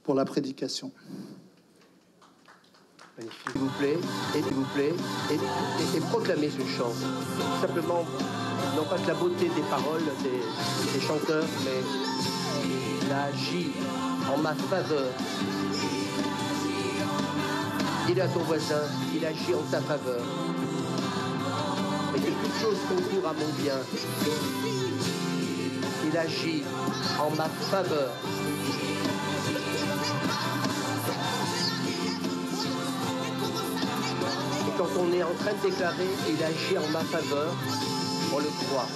pour la prédication. Magnifique. S'il vous plaît, et s'il vous plaît, et proclamez ce chant. Simplement, non pas que la beauté des paroles des chanteurs, mais il a agi en ma faveur. Dis-le à ton voisin, il agit en ta faveur. Et que toute chose concourt à mon bien. Il agit en ma faveur. Et quand on est en train de déclarer, il agit en ma faveur, on le croit.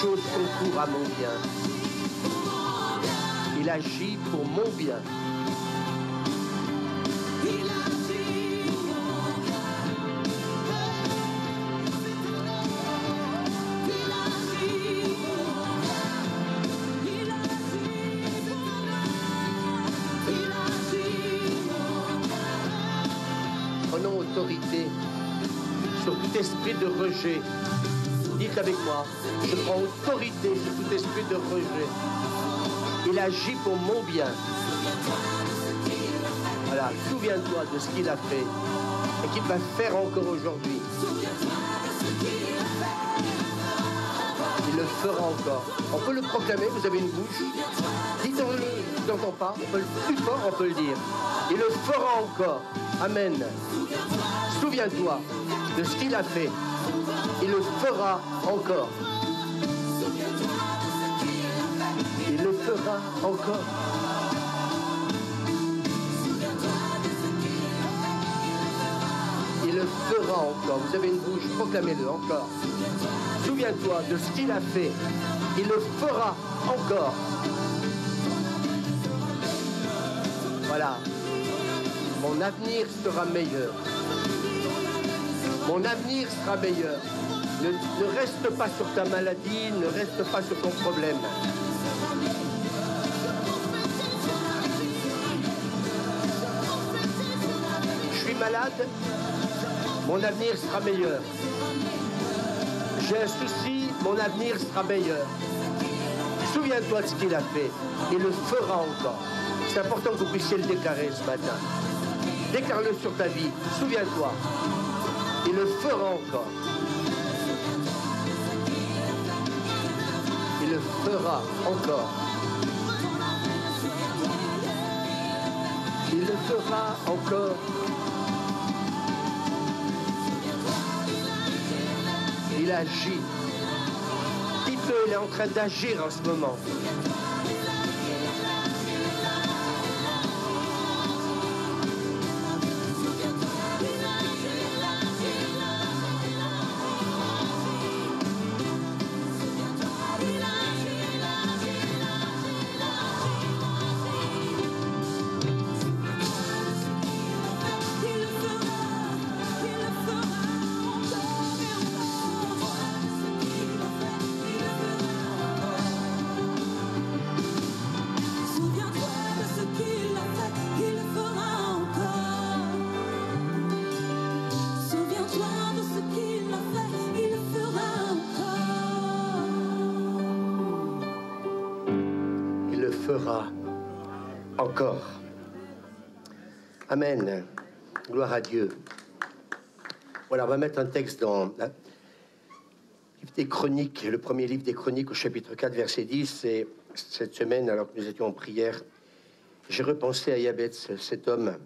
Chose concourt à mon bien. Il agit pour mon bien. Prenons autorité sur tout esprit de rejet. Dites avec moi, je prends autorité sur tout esprit de rejet. Il agit pour mon bien. Voilà, souviens-toi de ce qu'il a fait et qu'il va faire encore aujourd'hui. Il le fera encore. On peut le proclamer, vous avez une bouche. Dites-le, je n'entends pas, on peut le plus fort, on peut le dire. Il le fera encore. Amen. Souviens-toi de ce qu'il a fait. Il le fera encore. Il le fera encore. Il le fera encore. Vous avez une bouche, proclamez-le encore. Souviens-toi de ce qu'il a fait. Il le fera encore. Voilà. Mon avenir sera meilleur. Mon avenir sera meilleur. Ne reste pas sur ta maladie, ne reste pas sur ton problème. Je suis malade, mon avenir sera meilleur. J'ai un souci, mon avenir sera meilleur. Souviens-toi de ce qu'il a fait. Il le fera encore. C'est important que vous puissiez le déclarer ce matin. Déclare-le sur ta vie. Souviens-toi. Il le fera encore. Il le fera encore. Il le fera encore. Il agit. Dites-le, il est en train d'agir en ce moment. Encore. Amen. Gloire à Dieu. Voilà, on va mettre un texte dans le livre des Chroniques, le premier livre des Chroniques au chapitre 4, verset 10. Et cette semaine, alors que nous étions en prière, j'ai repensé à Yabetz, cet homme.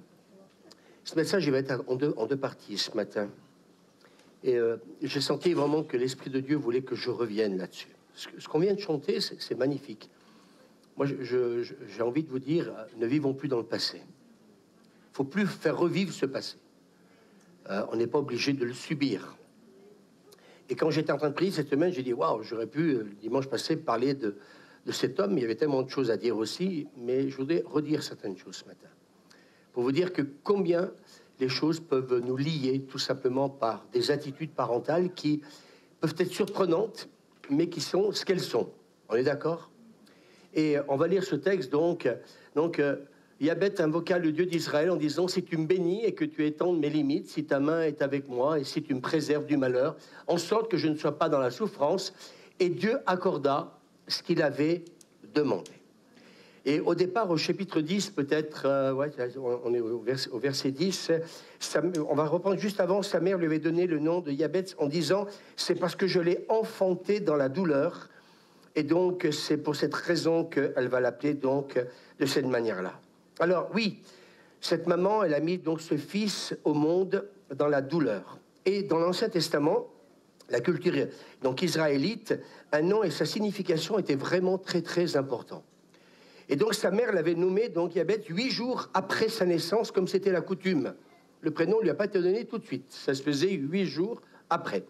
Ce message, il va être en deux parties ce matin. Et j'ai senti vraiment que l'Esprit de Dieu voulait que je revienne là-dessus. Ce qu'on vient de chanter, c'est magnifique. Moi, j'ai envie de vous dire, ne vivons plus dans le passé. Il ne faut plus faire revivre ce passé. On n'est pas obligé de le subir. Et quand j'étais en train de prier cette semaine, j'ai dit, waouh, j'aurais pu, le dimanche passé, parler de cet homme. Il y avait tellement de choses à dire aussi, mais je voudrais redire certaines choses ce matin. Pour vous dire que combien les choses peuvent nous lier tout simplement par des attitudes parentales qui peuvent être surprenantes, mais qui sont ce qu'elles sont. On est d'accord ? Et on va lire ce texte, donc Yabeth invoqua le Dieu d'Israël en disant, si tu me bénis et que tu étendes mes limites, si ta main est avec moi et si tu me préserves du malheur, en sorte que je ne sois pas dans la souffrance. Et Dieu accorda ce qu'il avait demandé. Et au départ, au chapitre 10, peut-être, ouais, on est au verset 10, on va reprendre juste avant, sa mère lui avait donné le nom de Yabeth en disant, c'est parce que je l'ai enfanté dans la douleur, et donc c'est pour cette raison qu'elle va l'appeler donc de cette manière-là. Alors oui, cette maman, elle a mis donc ce fils au monde dans la douleur. Et dans l'Ancien Testament, la culture donc israélite, un nom et sa signification étaient vraiment très très importants. Et donc sa mère l'avait nommé donc Yabeth 8 jours après sa naissance, comme c'était la coutume. Le prénom ne lui a pas été donné tout de suite. Ça se faisait 8 jours après.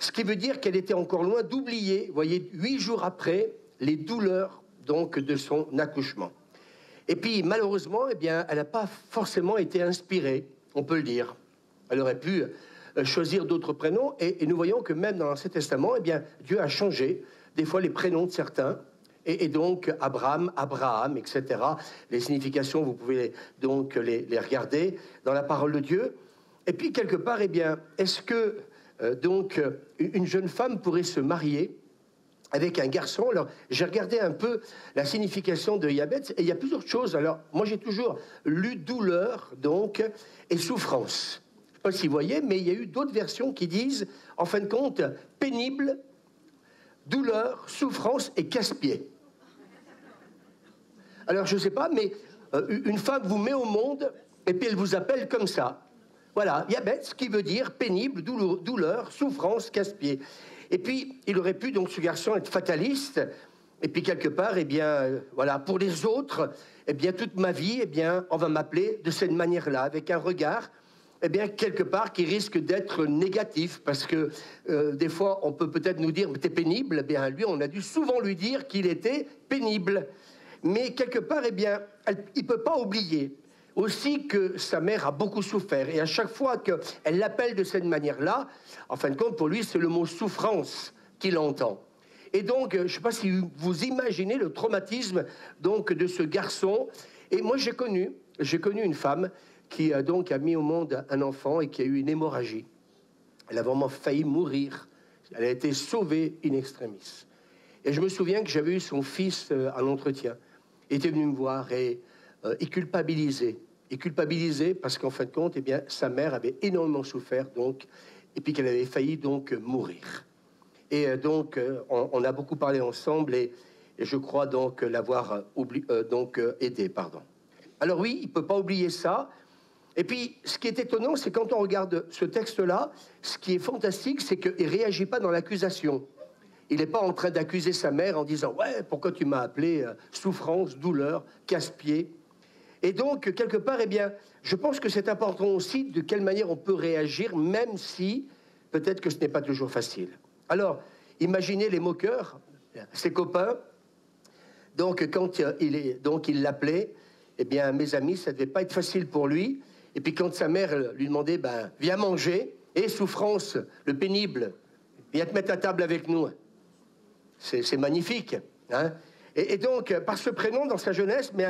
Ce qui veut dire qu'elle était encore loin d'oublier, vous voyez, 8 jours après, les douleurs donc de son accouchement. Et puis malheureusement, eh bien, elle n'a pas forcément été inspirée, on peut le dire. Elle aurait pu choisir d'autres prénoms, et nous voyons que même dans l'Ancien Testament, eh bien, Dieu a changé des fois les prénoms de certains. Et donc, Abraham, Abraham, etc. Les significations, vous pouvez donc les regarder dans la parole de Dieu. Et puis, quelque part, eh bien, est-ce que donc une jeune femme pourrait se marier avec un garçon? Alors, j'ai regardé un peu la signification de Yabeth, et il y a plusieurs choses. Alors, moi, j'ai toujours lu douleur, donc, et souffrance. Je ne sais pas si vous voyez, mais il y a eu d'autres versions qui disent, en fin de compte, pénible, douleur, souffrance et casse-pied. Alors, je ne sais pas, mais une femme vous met au monde et puis elle vous appelle comme ça. Voilà, Yabeth, ce qui veut dire pénible, douleur, souffrance, casse-pied. Et puis, il aurait pu, donc, ce garçon, être fataliste. Et puis, quelque part, eh bien, voilà, pour les autres, eh bien, toute ma vie, eh bien, on va m'appeler de cette manière-là, avec un regard, eh bien, quelque part, qui risque d'être négatif. Parce que, des fois, on peut peut-être nous dire, mais t'es pénible. Eh bien, lui, on a dû souvent lui dire qu'il était pénible. Mais quelque part, eh bien, il ne peut pas oublier aussi que sa mère a beaucoup souffert. Et à chaque fois qu'elle l'appelle de cette manière-là, en fin de compte, pour lui, c'est le mot souffrance qu'il entend. Et donc, je ne sais pas si vous imaginez le traumatisme donc, de ce garçon. Et moi, j'ai connu une femme qui donc a mis au monde un enfant et qui a eu une hémorragie. Elle a vraiment failli mourir. Elle a été sauvée in extremis. Et je me souviens que j'avais eu son fils à l'entretien. Il était venu me voir et culpabilisé. Et culpabilisé parce qu'en fin de compte, eh bien, sa mère avait énormément souffert, donc, et puis qu'elle avait failli donc mourir. Et donc, on a beaucoup parlé ensemble et je crois donc l'avoir aidé, pardon. Alors oui, il ne peut pas oublier ça. Et puis, ce qui est étonnant, c'est quand on regarde ce texte-là, ce qui est fantastique, c'est qu'il ne réagit pas dans l'accusation. Il n'est pas en train d'accuser sa mère en disant « Ouais, pourquoi tu m'as appelé souffrance, douleur, casse-pied ?» Et donc, quelque part, eh bien, je pense que c'est important aussi de quelle manière on peut réagir, même si peut-être que ce n'est pas toujours facile. Alors, imaginez les moqueurs, ses copains. Donc, quand il l'appelait, eh bien, mes amis, ça ne devait pas être facile pour lui. Et puis, quand sa mère lui demandait ben, « Viens manger », et souffrance, le pénible, viens te mettre à table avec nous. C'est magnifique. Hein, et donc, par ce prénom dans sa jeunesse, mais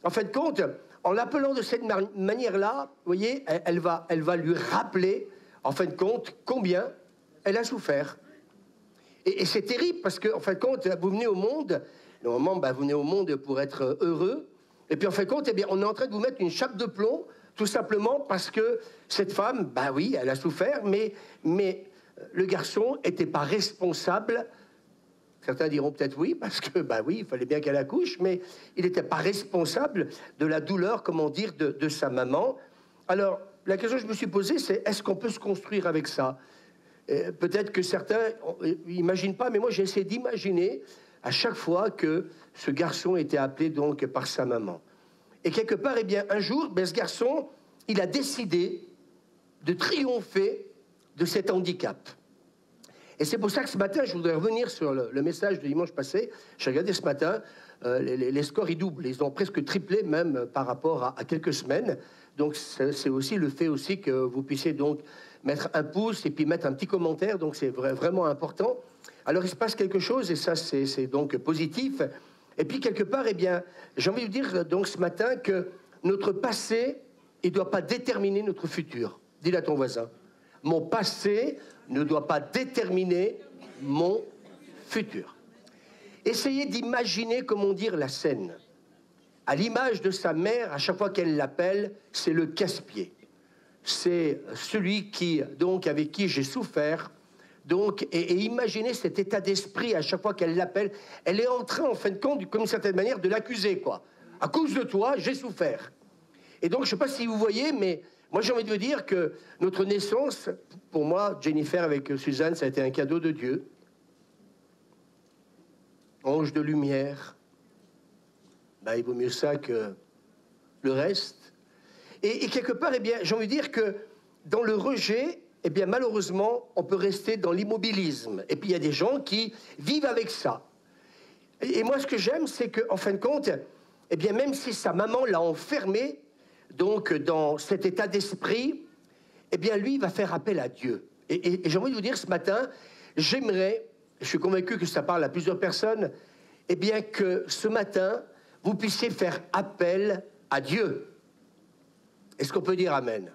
en fin de compte, en l'appelant de cette manière-là, vous voyez, elle va lui rappeler, en fin de compte, combien elle a souffert. Et c'est terrible parce qu'en fin de compte, vous venez au monde, normalement, ben, vous venez au monde pour être heureux, et puis en fin de compte, eh bien, on est en train de vous mettre une chape de plomb, tout simplement parce que cette femme, ben oui, elle a souffert, mais le garçon n'était pas responsable. Certains diront peut-être oui, parce que, bah oui, il fallait bien qu'elle accouche, mais il n'était pas responsable de la douleur, comment dire, de sa maman. Alors, la question que je me suis posée, c'est est-ce qu'on peut se construire avec ça? Peut-être que certains n'imaginent pas, mais moi j'ai essayé d'imaginer à chaque fois que ce garçon était appelé donc par sa maman. Et quelque part, eh bien, un jour, ben, ce garçon, il a décidé de triompher de cet handicap. Et c'est pour ça que ce matin, je voudrais revenir sur le message de dimanche passé. J'ai regardé ce matin, les scores, ils doublent. Ils ont presque triplé même par rapport à quelques semaines. Donc, c'est aussi le fait aussi que vous puissiez donc mettre un pouce et puis mettre un petit commentaire. Donc, c'est vraiment important. Alors, il se passe quelque chose et ça, c'est donc positif. Et puis, quelque part, eh bien, j'ai envie de dire donc ce matin que notre passé, il ne doit pas déterminer notre futur. Dis-le à ton voisin. Mon passé ne doit pas déterminer mon futur. Essayez d'imaginer, comment dire, la scène. À l'image de sa mère, à chaque fois qu'elle l'appelle, c'est le casse-pied. C'est celui qui, donc, avec qui j'ai souffert. Donc, et imaginez cet état d'esprit à chaque fois qu'elle l'appelle. Elle est en train, en fin de compte, comme d'une certaine manière, de l'accuser, quoi. À cause de toi, j'ai souffert. Et donc, je ne sais pas si vous voyez, mais moi, j'ai envie de vous dire que notre naissance, pour moi, Jennifer avec Suzanne, ça a été un cadeau de Dieu. Ange de lumière. Ben, il vaut mieux ça que le reste. Et quelque part, eh bien, j'ai envie de dire que dans le rejet, eh bien, malheureusement, on peut rester dans l'immobilisme. Et puis, il y a des gens qui vivent avec ça. Et moi, ce que j'aime, c'est qu'en fin de compte, eh bien, même si sa maman l'a enfermé, donc, dans cet état d'esprit, eh bien, lui, il va faire appel à Dieu. Et j'ai envie de vous dire ce matin, j'aimerais, je suis convaincu que ça parle à plusieurs personnes, eh bien, que ce matin, vous puissiez faire appel à Dieu. Est-ce qu'on peut dire amen?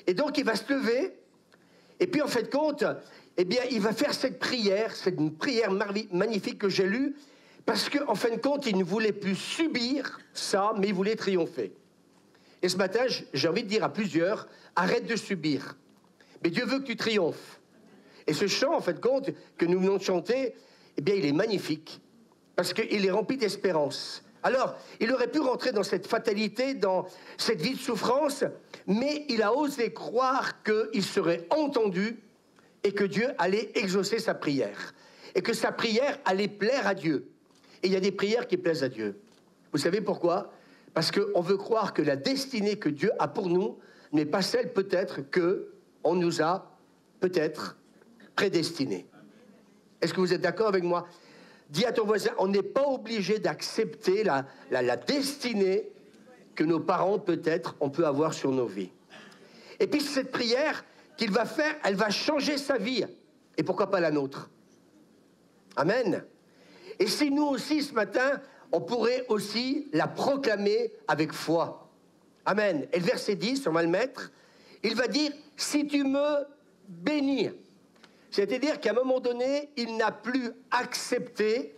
Et donc, il va se lever, et puis, en fin de compte, eh bien, il va faire cette prière, c'est une prière magnifique que j'ai lue, parce qu'en fin de compte, il ne voulait plus subir ça, mais il voulait triompher. Et ce matin, j'ai envie de dire à plusieurs, arrête de subir. Mais Dieu veut que tu triomphes. Et ce chant, en fin de compte, que nous venons de chanter, eh bien, il est magnifique, parce qu'il est rempli d'espérance. Alors, il aurait pu rentrer dans cette fatalité, dans cette vie de souffrance, mais il a osé croire qu'il serait entendu et que Dieu allait exaucer sa prière. Et que sa prière allait plaire à Dieu. Et il y a des prières qui plaisent à Dieu. Vous savez pourquoi? Parce qu'on veut croire que la destinée que Dieu a pour nous n'est pas celle peut-être qu'on nous a peut-être prédestinée. Est-ce que vous êtes d'accord avec moi? Dis à ton voisin, on n'est pas obligé d'accepter la destinée que nos parents, peut-être, on peut avoir sur nos vies. Et puis cette prière qu'il va faire, elle va changer sa vie. Et pourquoi pas la nôtre? Amen. Et si nous aussi, ce matin, on pourrait aussi la proclamer avec foi. Amen. Et le verset 10, on va le mettre, il va dire, si tu me bénis. C'est-à-dire qu'à un moment donné, il n'a plus accepté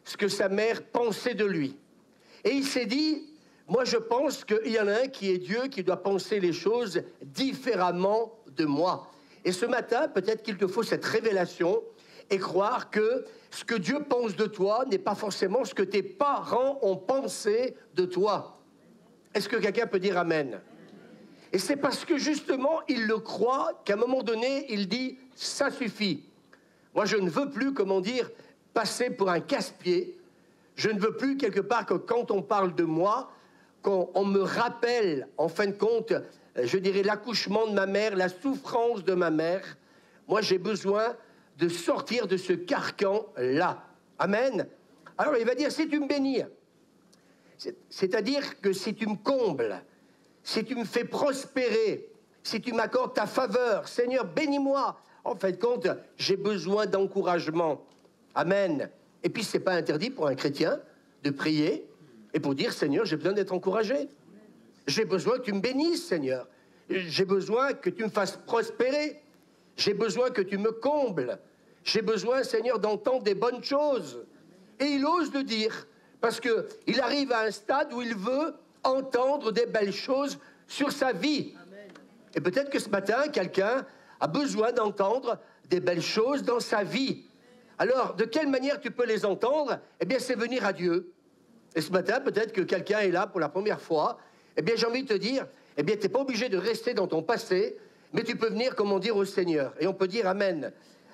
ce que sa mère pensait de lui. Et il s'est dit, moi je pense qu'il y en a un qui est Dieu, qui doit penser les choses différemment de moi. Et ce matin, peut-être qu'il te faut cette révélation et croire que ce que Dieu pense de toi n'est pas forcément ce que tes parents ont pensé de toi. Est-ce que quelqu'un peut dire amen? Et c'est parce que justement, il le croit qu'à un moment donné, il dit « ça suffit ». Moi, je ne veux plus, comment dire, passer pour un casse-pied. Je ne veux plus, quelque part, que quand on parle de moi, qu'on me rappelle, en fin de compte, je dirais l'accouchement de ma mère, la souffrance de ma mère. Moi, j'ai besoin de sortir de ce carcan-là. Amen. Alors, il va dire « si tu me bénis », c'est-à-dire que si tu me combles, si tu me fais prospérer, si tu m'accordes ta faveur, Seigneur, bénis-moi. En fin de compte, j'ai besoin d'encouragement. Amen. Et puis, ce n'est pas interdit pour un chrétien de prier et pour dire, Seigneur, j'ai besoin d'être encouragé. J'ai besoin que tu me bénisses, Seigneur. J'ai besoin que tu me fasses prospérer. J'ai besoin que tu me combles. J'ai besoin, Seigneur, d'entendre des bonnes choses. Et il ose le dire, parce qu'il arrive à un stade où il veut entendre des belles choses sur sa vie. Amen. Et peut-être que ce matin, quelqu'un a besoin d'entendre des belles choses dans sa vie. Alors, de quelle manière tu peux les entendre? Eh bien, c'est venir à Dieu. Et ce matin, peut-être que quelqu'un est là pour la première fois. Eh bien, j'ai envie de te dire, eh bien, tu n'es pas obligé de rester dans ton passé, mais tu peux venir, comment dire, au Seigneur. Et on peut dire Amen.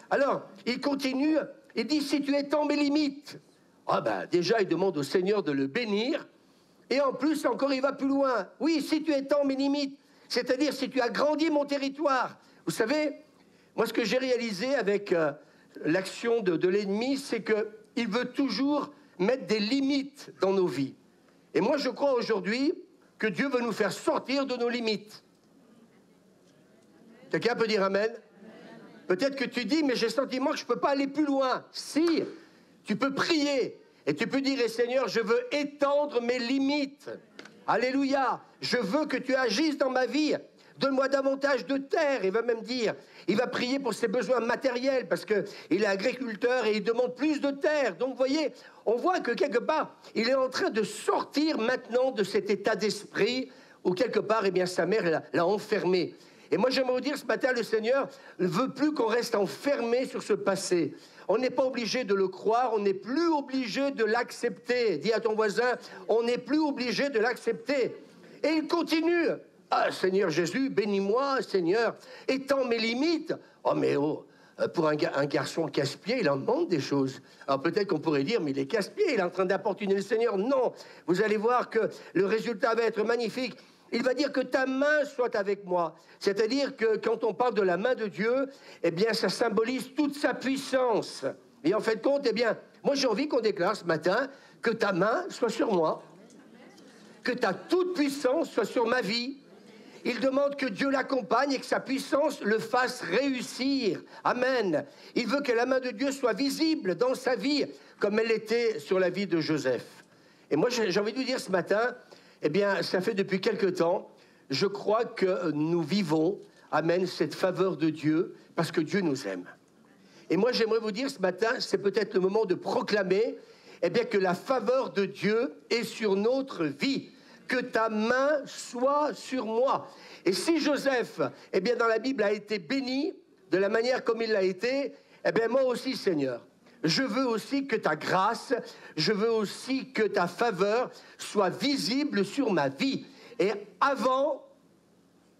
Alors, il continue, il dit, si tu étends mes limites. Ah ben, déjà, il demande au Seigneur de le bénir. Et en plus, encore, il va plus loin. Oui, si tu étends mes limites, c'est-à-dire si tu agrandis mon territoire. Vous savez, moi, ce que j'ai réalisé avec l'action de l'ennemi, c'est qu'il veut toujours mettre des limites dans nos vies. Et moi, je crois aujourd'hui que Dieu veut nous faire sortir de nos limites. Quelqu'un peut dire Amen? Peut-être que tu dis, mais j'ai le sentiment que je ne peux pas aller plus loin. Si, tu peux prier. Et tu peux dire, Seigneur, je veux étendre mes limites. Alléluia. Je veux que tu agisses dans ma vie. Donne-moi davantage de terre. Il va même dire, il va prier pour ses besoins matériels parce qu'il est agriculteur et il demande plus de terre. Donc, vous voyez, on voit que quelque part, il est en train de sortir maintenant de cet état d'esprit où quelque part, eh bien, sa mère l'a enfermé. Et moi, j'aimerais vous dire ce matin, le Seigneur ne veut plus qu'on reste enfermé sur ce passé. On n'est pas obligé de le croire, on n'est plus obligé de l'accepter. Dis à ton voisin, on n'est plus obligé de l'accepter. Et il continue. Ah, Seigneur Jésus, bénis-moi, Seigneur, étends mes limites. Oh, mais oh, pour un garçon casse-pied, il en demande des choses. Alors peut-être qu'on pourrait dire, mais il est casse-pied, il est en train d'importuner le Seigneur. Non, vous allez voir que le résultat va être magnifique. Il va dire que ta main soit avec moi. C'est-à-dire que quand on parle de la main de Dieu, eh bien, ça symbolise toute sa puissance. Et en fait de compte, eh bien, moi j'ai envie qu'on déclare ce matin que ta main soit sur moi, que ta toute puissance soit sur ma vie. Il demande que Dieu l'accompagne et que sa puissance le fasse réussir. Amen. Il veut que la main de Dieu soit visible dans sa vie, comme elle était sur la vie de Joseph. Et moi, j'ai envie de vous dire ce matin, eh bien, ça fait depuis quelque temps, je crois que nous vivons, amen, cette faveur de Dieu, parce que Dieu nous aime. Et moi, j'aimerais vous dire ce matin, c'est peut-être le moment de proclamer, eh bien, que la faveur de Dieu est sur notre vie. Que ta main soit sur moi. Et si Joseph, eh bien, dans la Bible, a été béni de la manière comme il l'a été, eh bien, moi aussi, Seigneur, je veux aussi que ta grâce, je veux aussi que ta faveur soit visible sur ma vie. Et avant,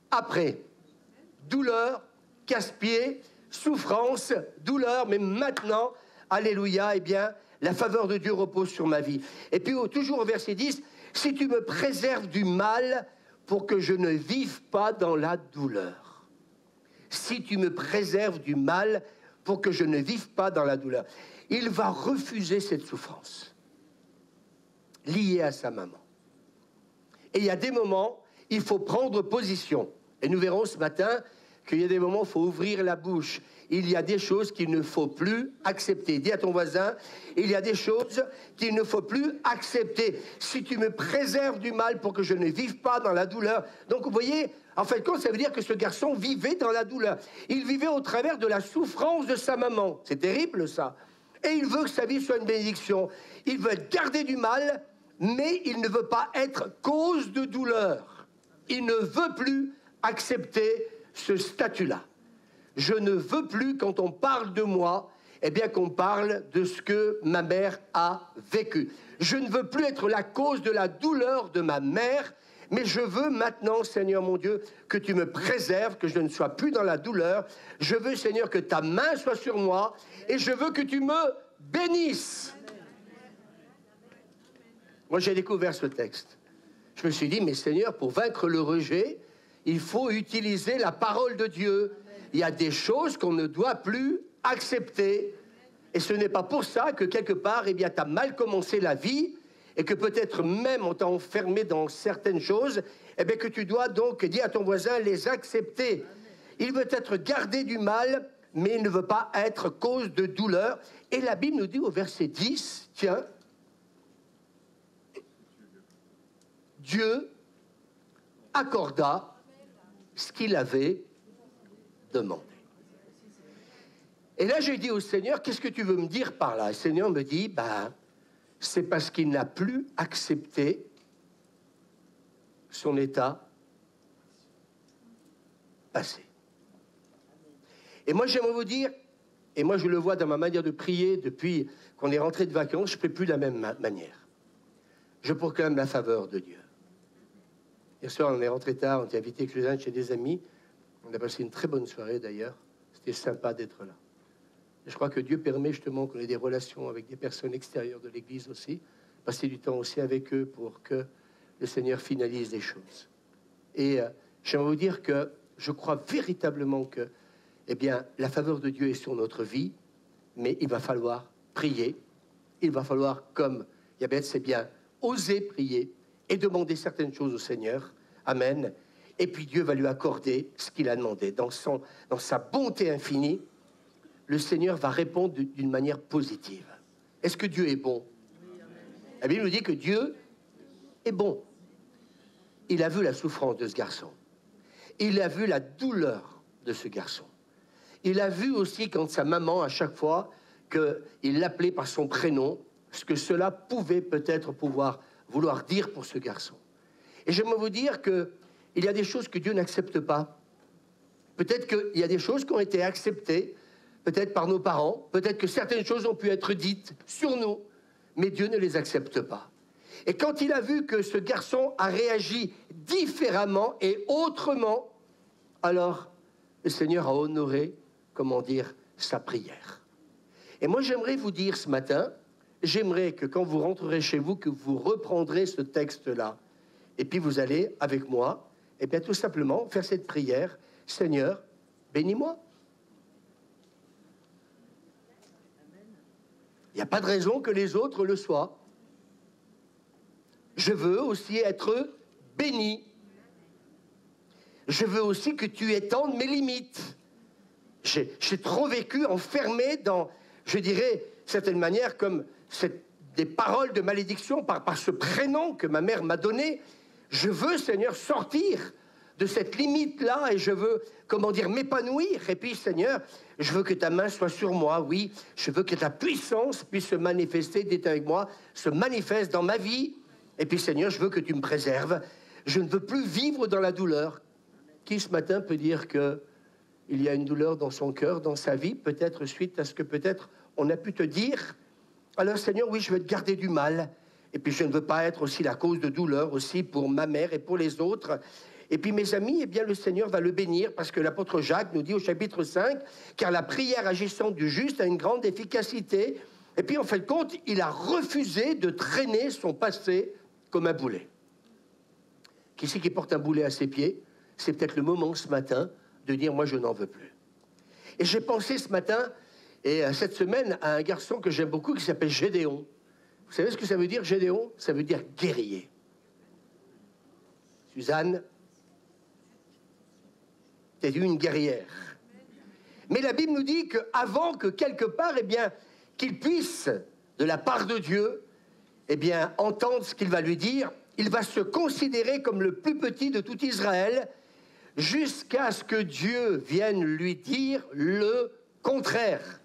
après, douleur, casse-pied, souffrance, douleur, mais maintenant, alléluia, eh bien, la faveur de Dieu repose sur ma vie. Et puis, toujours au verset 10, si tu me préserves du mal pour que je ne vive pas dans la douleur. Si tu me préserves du mal pour que je ne vive pas dans la douleur. Il va refuser cette souffrance liée à sa maman. Et il y a des moments, il faut prendre position. Et nous verrons ce matin qu'il y a des moments où il faut ouvrir la bouche. Il y a des choses qu'il ne faut plus accepter. Dis à ton voisin, il y a des choses qu'il ne faut plus accepter. Si tu me préserves du mal pour que je ne vive pas dans la douleur. Donc vous voyez, en fait, ça veut dire que ce garçon vivait dans la douleur. Il vivait au travers de la souffrance de sa maman. C'est terrible ça. Et il veut que sa vie soit une bénédiction. Il veut être gardé du mal, mais il ne veut pas être cause de douleur. Il ne veut plus accepter ce statut-là. Je ne veux plus, quand on parle de moi, eh bien qu'on parle de ce que ma mère a vécu. Je ne veux plus être la cause de la douleur de ma mère, mais je veux maintenant, Seigneur mon Dieu, que tu me préserves, que je ne sois plus dans la douleur. Je veux, Seigneur, que ta main soit sur moi et je veux que tu me bénisses. Moi, j'ai découvert ce texte. Je me suis dit, mais Seigneur, pour vaincre le rejet, il faut utiliser la parole de Dieu. Il y a des choses qu'on ne doit plus accepter. Et ce n'est pas pour ça que quelque part, eh bien, tu as mal commencé la vie et que peut-être même on t'a enfermé dans certaines choses, eh bien, que tu dois donc dire à ton voisin les accepter. Il veut être gardé du mal, mais il ne veut pas être cause de douleur. Et la Bible nous dit au verset 10, tiens, Dieu accorda ce qu'il avait demandé. Et là, j'ai dit au Seigneur, qu'est-ce que tu veux me dire par là? Le Seigneur me dit, c'est parce qu'il n'a plus accepté son état passé. Et moi, j'aimerais vous dire, et moi, je le vois dans ma manière de prier depuis qu'on est rentré de vacances, je ne prie plus de la même manière. Je proclame la faveur de Dieu. Hier soir, on est rentré tard, on était invité quelques-uns chez des amis. On a passé une très bonne soirée d'ailleurs. C'était sympa d'être là. Et je crois que Dieu permet justement qu'on ait des relations avec des personnes extérieures de l'Église aussi. Passer du temps aussi avec eux pour que le Seigneur finalise les choses. Et j'aimerais vous dire que je crois véritablement que, eh bien, la faveur de Dieu est sur notre vie, mais il va falloir prier. Il va falloir, comme Yabet, c'est bien, oser prier et demander certaines choses au Seigneur. Amen. Et puis Dieu va lui accorder ce qu'il a demandé. Dans sa bonté infinie, le Seigneur va répondre d'une manière positive. Est-ce que Dieu est bon? La Bible nous dit que Dieu est bon. Il a vu la souffrance de ce garçon. Il a vu la douleur de ce garçon. Il a vu aussi quand sa maman, à chaque fois qu'il l'appelait par son prénom, ce que cela pouvait peut-être vouloir dire pour ce garçon. Et j'aimerais vous dire qu'il y a des choses que Dieu n'accepte pas. Peut-être qu'il y a des choses qui ont été acceptées, peut-être par nos parents, peut-être que certaines choses ont pu être dites sur nous, mais Dieu ne les accepte pas. Et quand il a vu que ce garçon a réagi différemment et autrement, alors le Seigneur a honoré, comment dire, sa prière. Et moi j'aimerais vous dire ce matin, j'aimerais que quand vous rentrerez chez vous, que vous reprendrez ce texte-là, et puis vous allez avec moi, et bien tout simplement faire cette prière, Seigneur, bénis-moi. Il n'y a pas de raison que les autres le soient. Je veux aussi être béni. Je veux aussi que tu étendes mes limites. J'ai trop vécu enfermé dans, je dirais, certaine manière, comme des paroles de malédiction par ce prénom que ma mère m'a donné. Je veux, Seigneur, sortir de cette limite-là et je veux, comment dire, m'épanouir. Et puis, Seigneur, je veux que ta main soit sur moi, oui. Je veux que ta puissance puisse se manifester, d'être avec moi, se manifeste dans ma vie. Et puis, Seigneur, je veux que tu me préserves. Je ne veux plus vivre dans la douleur. Qui, ce matin, peut dire qu'il y a une douleur dans son cœur, dans sa vie, peut-être suite à ce que peut-être on a pu te dire? Alors, Seigneur, oui, je veux te garder du mal. Et puis, je ne veux pas être aussi la cause de douleur aussi pour ma mère et pour les autres. Et puis, mes amis, eh bien, le Seigneur va le bénir parce que l'apôtre Jacques nous dit au chapitre 5, car la prière agissante du juste a une grande efficacité. Et puis, en fin de compte, il a refusé de traîner son passé comme un boulet. Qui c'est qui porte un boulet à ses pieds? C'est peut-être le moment ce matin de dire, moi, je n'en veux plus. Et j'ai pensé ce matin, et cette semaine, à un garçon que j'aime beaucoup qui s'appelle Gédéon. Vous savez ce que ça veut dire, Gédéon? Ça veut dire guerrier. Suzanne, t'es une guerrière. Mais la Bible nous dit qu'avant que quelque part, eh bien, qu'il puisse, de la part de Dieu, eh bien, entendre ce qu'il va lui dire, il va se considérer comme le plus petit de tout Israël, jusqu'à ce que Dieu vienne lui dire le contraire.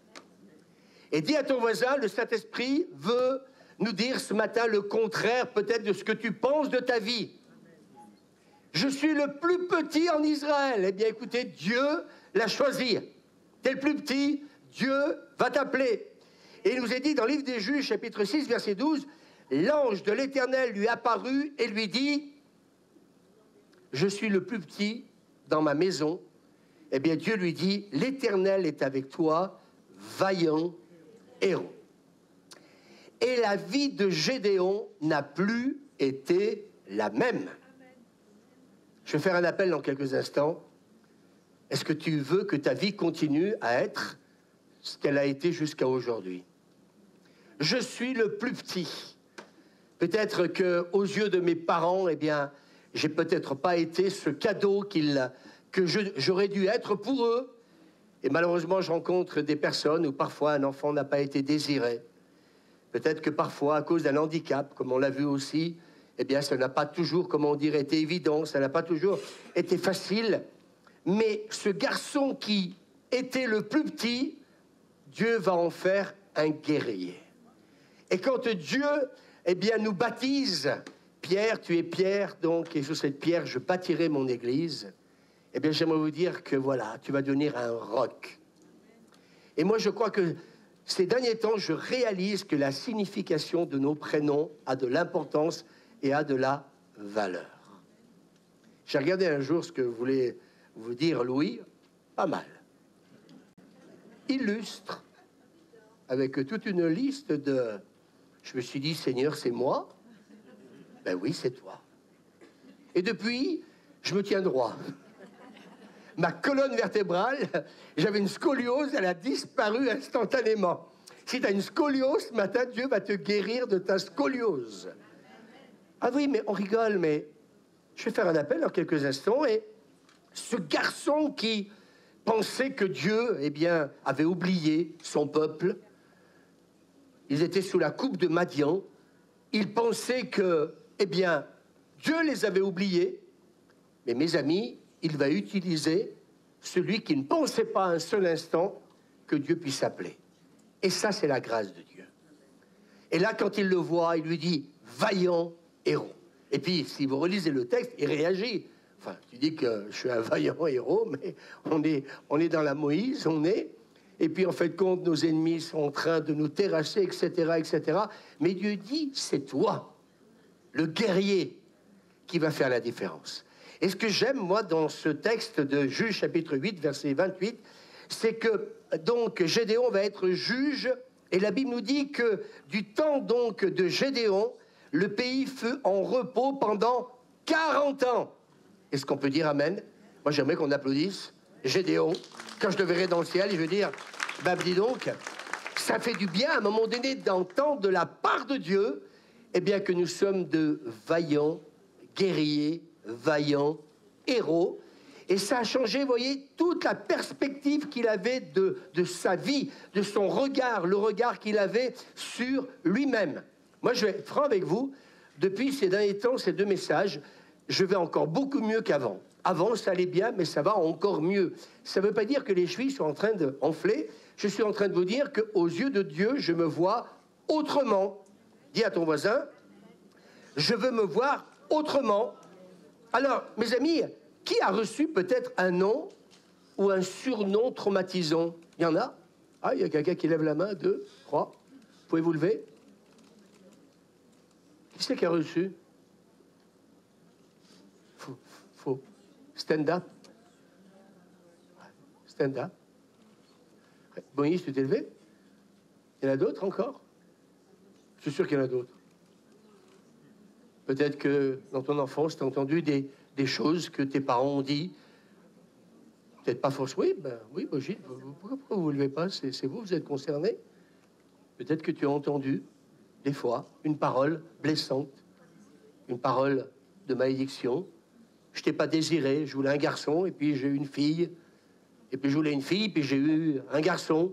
Et dis à ton voisin, le Saint-Esprit veut nous dire ce matin le contraire peut-être de ce que tu penses de ta vie. Je suis le plus petit en Israël. Eh bien, écoutez, Dieu l'a choisi. T'es le plus petit, Dieu va t'appeler. Et il nous est dit dans le livre des Juges, chapitre 6, verset 12, l'ange de l'Éternel lui apparut et lui dit, je suis le plus petit dans ma maison. Eh bien, Dieu lui dit, l'Éternel est avec toi, vaillant héros. Et la vie de Gédéon n'a plus été la même. Je vais faire un appel dans quelques instants. Est-ce que tu veux que ta vie continue à être ce qu'elle a été jusqu'à aujourd'hui? Je suis le plus petit. Peut-être qu'aux yeux de mes parents, eh bien, j'ai peut-être pas été ce cadeau que j'aurais dû être pour eux. Et malheureusement, je rencontre des personnes où parfois un enfant n'a pas été désiré. Peut-être que parfois, à cause d'un handicap, comme on l'a vu aussi, eh bien, ça n'a pas toujours, comment on dirait, été évident, ça n'a pas toujours été facile. Mais ce garçon qui était le plus petit, Dieu va en faire un guerrier. Et quand Dieu, eh bien, nous baptise, Pierre, tu es Pierre, donc, et sur cette pierre, je bâtirai mon église, eh bien, j'aimerais vous dire que, voilà, tu vas devenir un roc. Et moi, je crois que ces derniers temps, je réalise que la signification de nos prénoms a de l'importance et a de la valeur. J'ai regardé un jour ce que voulait vous dire Louis, pas mal. Illustre, avec toute une liste de... Je me suis dit, Seigneur, c'est moi? Ben oui, c'est toi. Et depuis, je me tiens droit. Ma colonne vertébrale, j'avais une scoliose, elle a disparu instantanément. Si tu as une scoliose, ce matin, Dieu va te guérir de ta scoliose. Ah oui, mais on rigole, mais je vais faire un appel dans quelques instants. Et ce garçon qui pensait que Dieu, eh bien, avait oublié son peuple, ils étaient sous la coupe de Madian, ils pensaient que, eh bien, Dieu les avait oubliés. Mais mes amis, il va utiliser celui qui ne pensait pas un seul instant que Dieu puisse appeler. Et ça, c'est la grâce de Dieu. Et là, quand il le voit, il lui dit « vaillant héros ». Et puis, si vous relisez le texte, il réagit. Enfin, tu dis que je suis un vaillant héros, mais on est dans la Moïse, on est... Et puis, en fait, compte, nos ennemis sont en train de nous terrasser, etc., etc. Mais Dieu dit, c'est toi, le guerrier, qui va faire la différence. Et ce que j'aime, moi, dans ce texte de Juge, chapitre 8, verset 28, c'est que, donc, Gédéon va être juge. Et la Bible nous dit que, du temps, donc, de Gédéon, le pays fut en repos pendant 40 ans. Est-ce qu'on peut dire amen? Moi, j'aimerais qu'on applaudisse Gédéon. Quand je le verrai dans le ciel, je vais dire, ben dis donc, ça fait du bien à un moment donné d'entendre de la part de Dieu, eh bien que nous sommes de vaillants guerriers, vaillants héros. Et ça a changé, vous voyez, toute la perspective qu'il avait de sa vie, de son regard, le regard qu'il avait sur lui-même. Moi, je vais être franc avec vous, depuis ces derniers temps, ces 2 messages, je vais encore beaucoup mieux qu'avant. Avant, ça allait bien, mais ça va encore mieux. Ça ne veut pas dire que les chevilles sont en train d'enfler. Je suis en train de vous dire qu'aux yeux de Dieu, je me vois autrement. Dis à ton voisin, je veux me voir autrement. Alors, mes amis, qui a reçu peut-être un nom ou un surnom traumatisant? Il y en a? Ah, il y a quelqu'un qui lève la main, 2, 3. Pouvez-vous lever? Qui c'est qui a reçu? Faut. Stand up. Stand up. Moïse, tu t'es levé? Il y en a d'autres encore? Je suis sûr qu'il y en a d'autres. Peut-être que dans ton enfance, tu as entendu des choses que tes parents ont dit. Peut-être pas forcément. Oui, Brigitte, pourquoi vous ne vous levez pas? C'est vous, vous êtes concerné. Peut-être que tu as entendu, des fois, une parole blessante, une parole de malédiction. Je t'ai pas désiré, je voulais un garçon, et puis j'ai eu une fille. Et puis je voulais une fille, puis j'ai eu un garçon.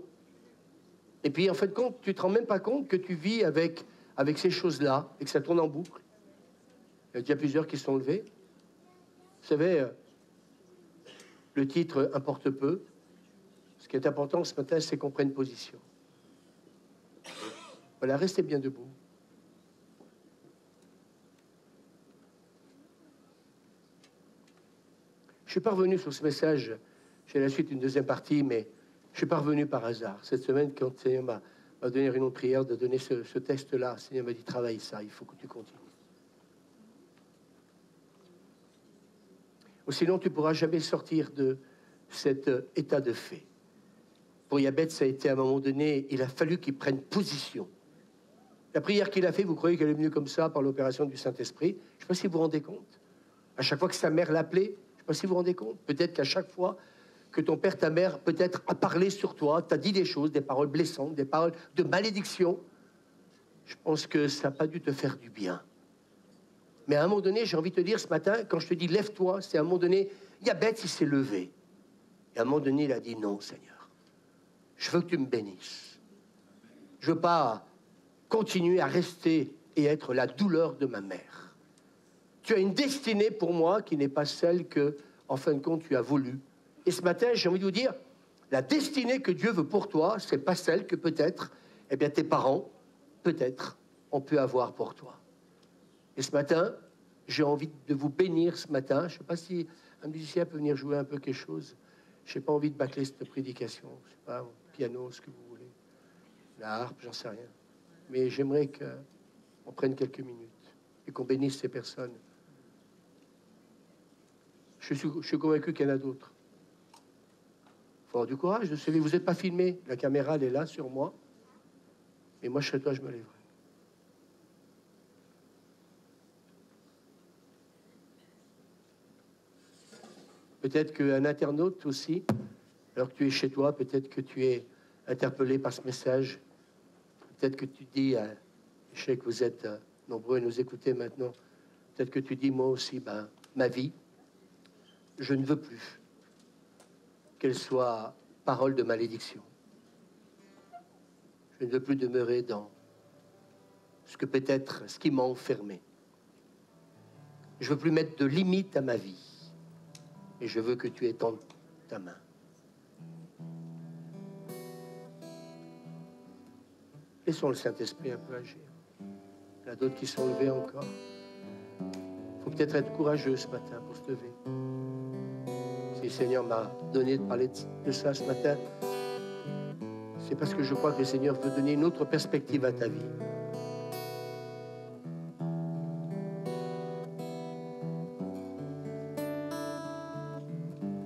Et puis, en fait, compte, tu te rends même pas compte que tu vis avec ces choses-là, et que ça tourne en boucle. Il y a déjà plusieurs qui se sont levés. Vous savez, le titre importe peu. Ce qui est important ce matin, c'est qu'on prenne position. Voilà, restez bien debout. Je suis parvenu sur ce message, j'ai la suite une deuxième partie, mais je suis parvenu par hasard. Cette semaine, quand le Seigneur m'a donné une prière de donner ce texte-là, le Seigneur m'a dit, travaille ça, il faut que tu continues. Ou sinon, tu ne pourras jamais sortir de cet état de fait. Pour Yabet, ça a été à un moment donné, il a fallu qu'il prenne position. La prière qu'il a fait, vous croyez qu'elle est venue comme ça par l'opération du Saint-Esprit? Je ne sais pas si vous vous rendez compte. À chaque fois que sa mère l'appelait, je ne sais pas si vous vous rendez compte. Peut-être qu'à chaque fois que ton père, ta mère, peut-être a parlé sur toi, t'a dit des choses, des paroles blessantes, des paroles de malédiction, je pense que ça n'a pas dû te faire du bien. Mais à un moment donné, j'ai envie de te dire ce matin, quand je te dis lève-toi, c'est à un moment donné, Yabet, il s'est levé. Et à un moment donné, il a dit non, Seigneur, je veux que tu me bénisses. Je ne veux pas continuer à rester et être la douleur de ma mère. Tu as une destinée pour moi qui n'est pas celle que, en fin de compte, tu as voulu. Et ce matin, j'ai envie de vous dire, la destinée que Dieu veut pour toi, c'est pas celle que peut-être, eh bien, tes parents, peut-être, ont pu avoir pour toi. Et ce matin, j'ai envie de vous bénir ce matin. Je ne sais pas si un musicien peut venir jouer un peu quelque chose. Je n'ai pas envie de bâcler cette prédication. Je ne sais pas, piano, ce que vous voulez. La harpe, j'en sais rien. Mais j'aimerais qu'on prenne quelques minutes et qu'on bénisse ces personnes. Je suis convaincu qu'il y en a d'autres. Il faut avoir du courage de se lever. Vous n'êtes pas filmé. La caméra, elle est là sur moi. Et moi, je serais toi, je me lèverais. Peut-être qu'un internaute aussi, alors que tu es chez toi, peut-être que tu es interpellé par ce message. Peut-être que tu dis, je sais que vous êtes nombreux à nous écouter maintenant, peut-être que tu dis, moi aussi, ma vie, je ne veux plus qu'elle soit parole de malédiction. Je ne veux plus demeurer dans ce que peut-être, ce qui m'a enfermé. Je veux plus mettre de limites à ma vie. Et je veux que tu étendes ta main. Laissons le Saint-Esprit un peu agir. Il y en a d'autres qui sont levés encore. Il faut peut-être être courageux ce matin pour se lever. Si le Seigneur m'a donné de parler de ça ce matin, c'est parce que je crois que le Seigneur veut donner une autre perspective à ta vie.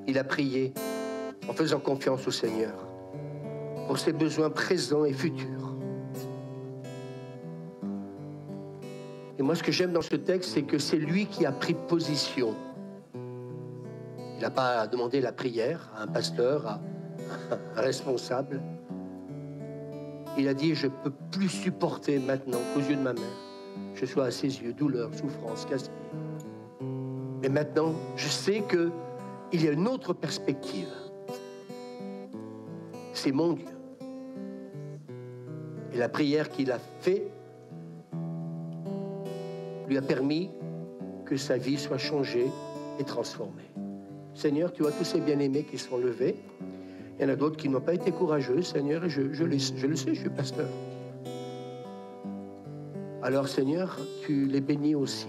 Il a prié en faisant confiance au Seigneur pour ses besoins présents et futurs. Et moi, ce que j'aime dans ce texte, c'est que c'est lui qui a pris position. Il n'a pas demandé la prière à un pasteur, à un responsable. Il a dit, je ne peux plus supporter maintenant qu'aux yeux de ma mère, je sois à ses yeux, douleur, souffrance, casse-pied. Mais maintenant, je sais qu'il y a une autre perspective. C'est mon Dieu. Et la prière qu'il a faite lui a permis que sa vie soit changée et transformée. Seigneur, tu vois tous ces bien-aimés qui sont levés. Il y en a d'autres qui n'ont pas été courageux, Seigneur, et je le sais, je suis pasteur. Alors, Seigneur, tu les bénis aussi.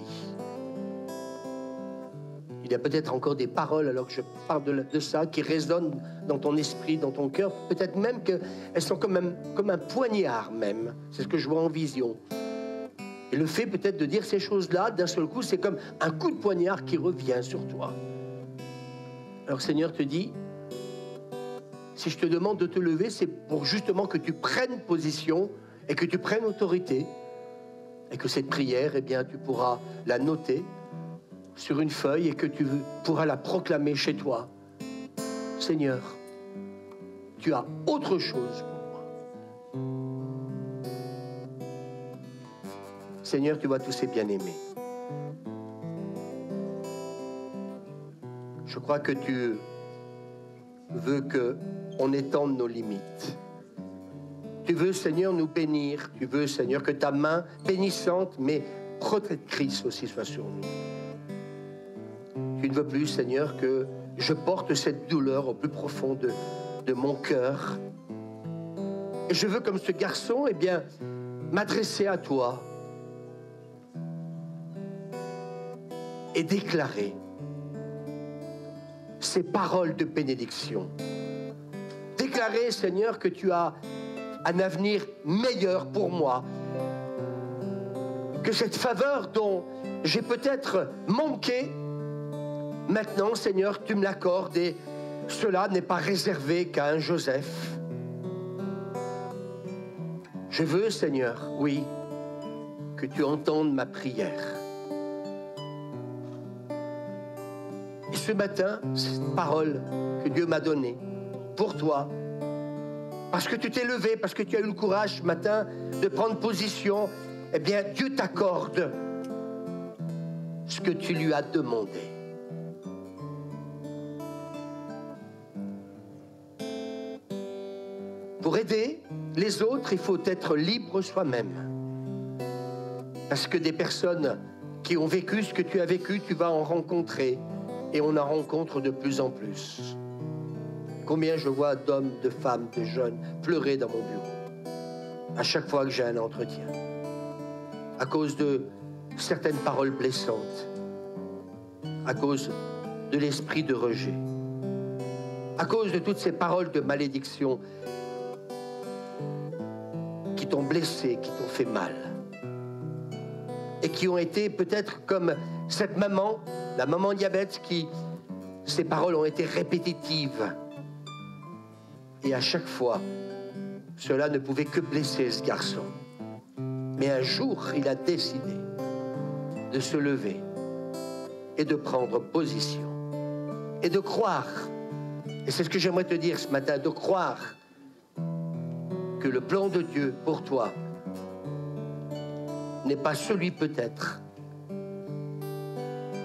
Il y a peut-être encore des paroles, alors que je parle de ça, qui résonnent dans ton esprit, dans ton cœur. Peut-être même qu'elles sont comme un poignard même. C'est ce que je vois en vision. Et le fait peut-être de dire ces choses-là, d'un seul coup, c'est comme un coup de poignard qui revient sur toi. Alors Seigneur te dit, si je te demande de te lever, c'est pour justement que tu prennes position et que tu prennes autorité. Et que cette prière, eh bien, tu pourras la noter sur une feuille et que tu pourras la proclamer chez toi. Seigneur, tu as autre chose pour moi. Seigneur, tu vois tous ces bien-aimés. Je crois que tu veux qu'on étende nos limites. Tu veux, Seigneur, nous bénir. Tu veux, Seigneur, que ta main bénissante, mais protectrice aussi soit sur nous. Tu ne veux plus, Seigneur, que je porte cette douleur au plus profond de mon cœur. Et je veux, comme ce garçon, eh bien, m'adresser à toi et déclarer ces paroles de bénédiction. Déclarer, Seigneur, que tu as un avenir meilleur pour moi. Que cette faveur dont j'ai peut-être manqué, maintenant, Seigneur, tu me l'accordes et cela n'est pas réservé qu'à un Joseph. Je veux, Seigneur, oui, que tu entendes ma prière. Et ce matin, cette parole que Dieu m'a donnée pour toi, parce que tu t'es levé, parce que tu as eu le courage ce matin de prendre position, eh bien, Dieu t'accorde ce que tu lui as demandé. Pour aider les autres, il faut être libre soi-même. Parce que des personnes qui ont vécu ce que tu as vécu, tu vas en rencontrer. Et on en rencontre de plus en plus. Combien je vois d'hommes, de femmes, de jeunes pleurer dans mon bureau à chaque fois que j'ai un entretien, à cause de certaines paroles blessantes, à cause de l'esprit de rejet, à cause de toutes ces paroles de malédiction qui t'ont blessé, qui t'ont fait mal, et qui ont été peut-être comme cette maman, la maman diabète, ces paroles ont été répétitives. Et à chaque fois, cela ne pouvait que blesser ce garçon. Mais un jour, il a décidé de se lever et de prendre position et de croire. Et c'est ce que j'aimerais te dire ce matin, de croire que le plan de Dieu pour toi n'est pas celui peut-être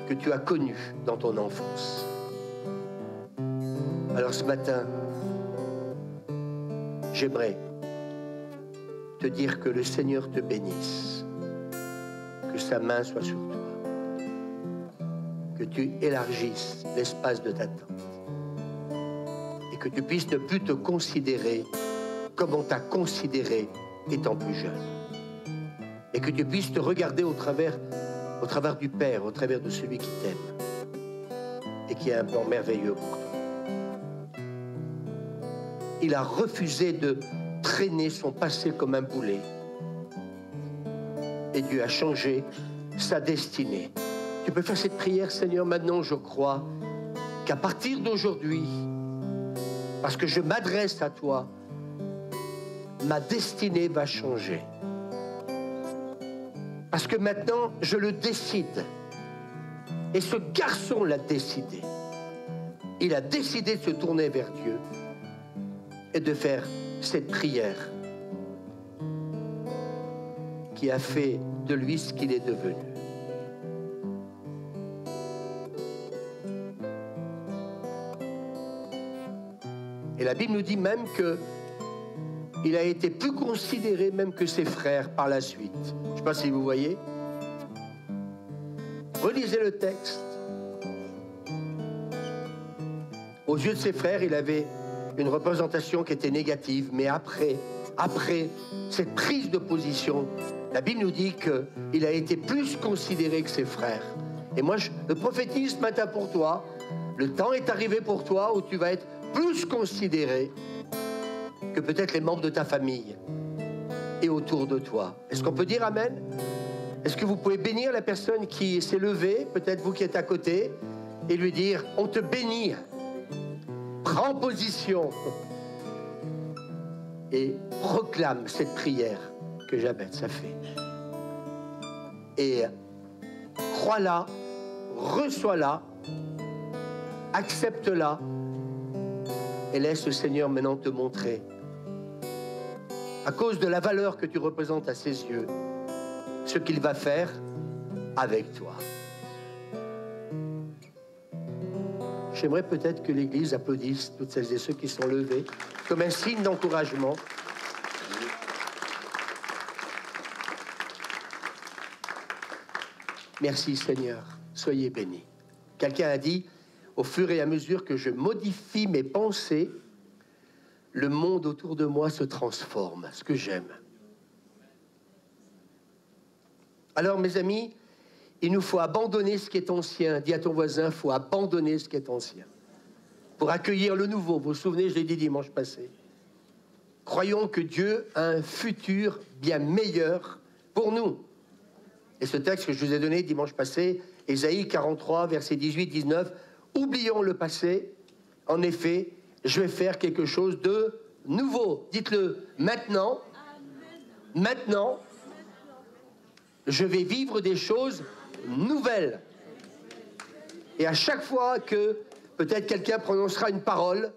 que tu as connu dans ton enfance. Alors ce matin, j'aimerais te dire que le Seigneur te bénisse sa main soit sur toi. Que tu élargisses l'espace de ta tente. Et que tu puisses ne plus te considérer comme on t'a considéré étant plus jeune. Et que tu puisses te regarder au travers du Père, au travers de celui qui t'aime et qui a un plan merveilleux pour toi. Il a refusé de traîner son passé comme un boulet. Et Dieu a changé sa destinée. Tu peux faire cette prière, Seigneur, maintenant je crois qu'à partir d'aujourd'hui, parce que je m'adresse à toi, ma destinée va changer. Parce que maintenant, je le décide. Et ce garçon l'a décidé. Il a décidé de se tourner vers Dieu et de faire cette prière qui a fait de lui ce qu'il est devenu. Et la Bible nous dit même qu'il a été plus considéré même que ses frères par la suite. Je ne sais pas si vous voyez. Relisez le texte. Aux yeux de ses frères, il avait une représentation qui était négative, mais après cette prise de position, la Bible nous dit qu'il a été plus considéré que ses frères. Et moi, je prophétise ce matin pour toi, le temps est arrivé pour toi où tu vas être plus considéré que peut-être les membres de ta famille et autour de toi. Est-ce qu'on peut dire amen? Est-ce que vous pouvez bénir la personne qui s'est levée, peut-être vous qui êtes à côté, et lui dire, on te bénit, prends position et proclame cette prière que Jabez a fait. Et crois-la, reçois-la, accepte-la, et laisse le Seigneur maintenant te montrer, à cause de la valeur que tu représentes à ses yeux, ce qu'il va faire avec toi. J'aimerais peut-être que l'Église applaudisse toutes celles et ceux qui sont levés, comme un signe d'encouragement. Merci Seigneur, soyez bénis. Quelqu'un a dit, au fur et à mesure que je modifie mes pensées, le monde autour de moi se transforme, ce que j'aime. Alors mes amis, il nous faut abandonner ce qui est ancien. Dis à ton voisin, il faut abandonner ce qui est ancien pour accueillir le nouveau. Vous vous souvenez, je l'ai dit dimanche passé. Croyons que Dieu a un futur bien meilleur pour nous. Et ce texte que je vous ai donné dimanche passé, Ésaïe 43, versets 18-19, oublions le passé. En effet, je vais faire quelque chose de nouveau. Dites-le maintenant. Maintenant, je vais vivre des choses nouvelles. Et à chaque fois que peut-être quelqu'un prononcera une parole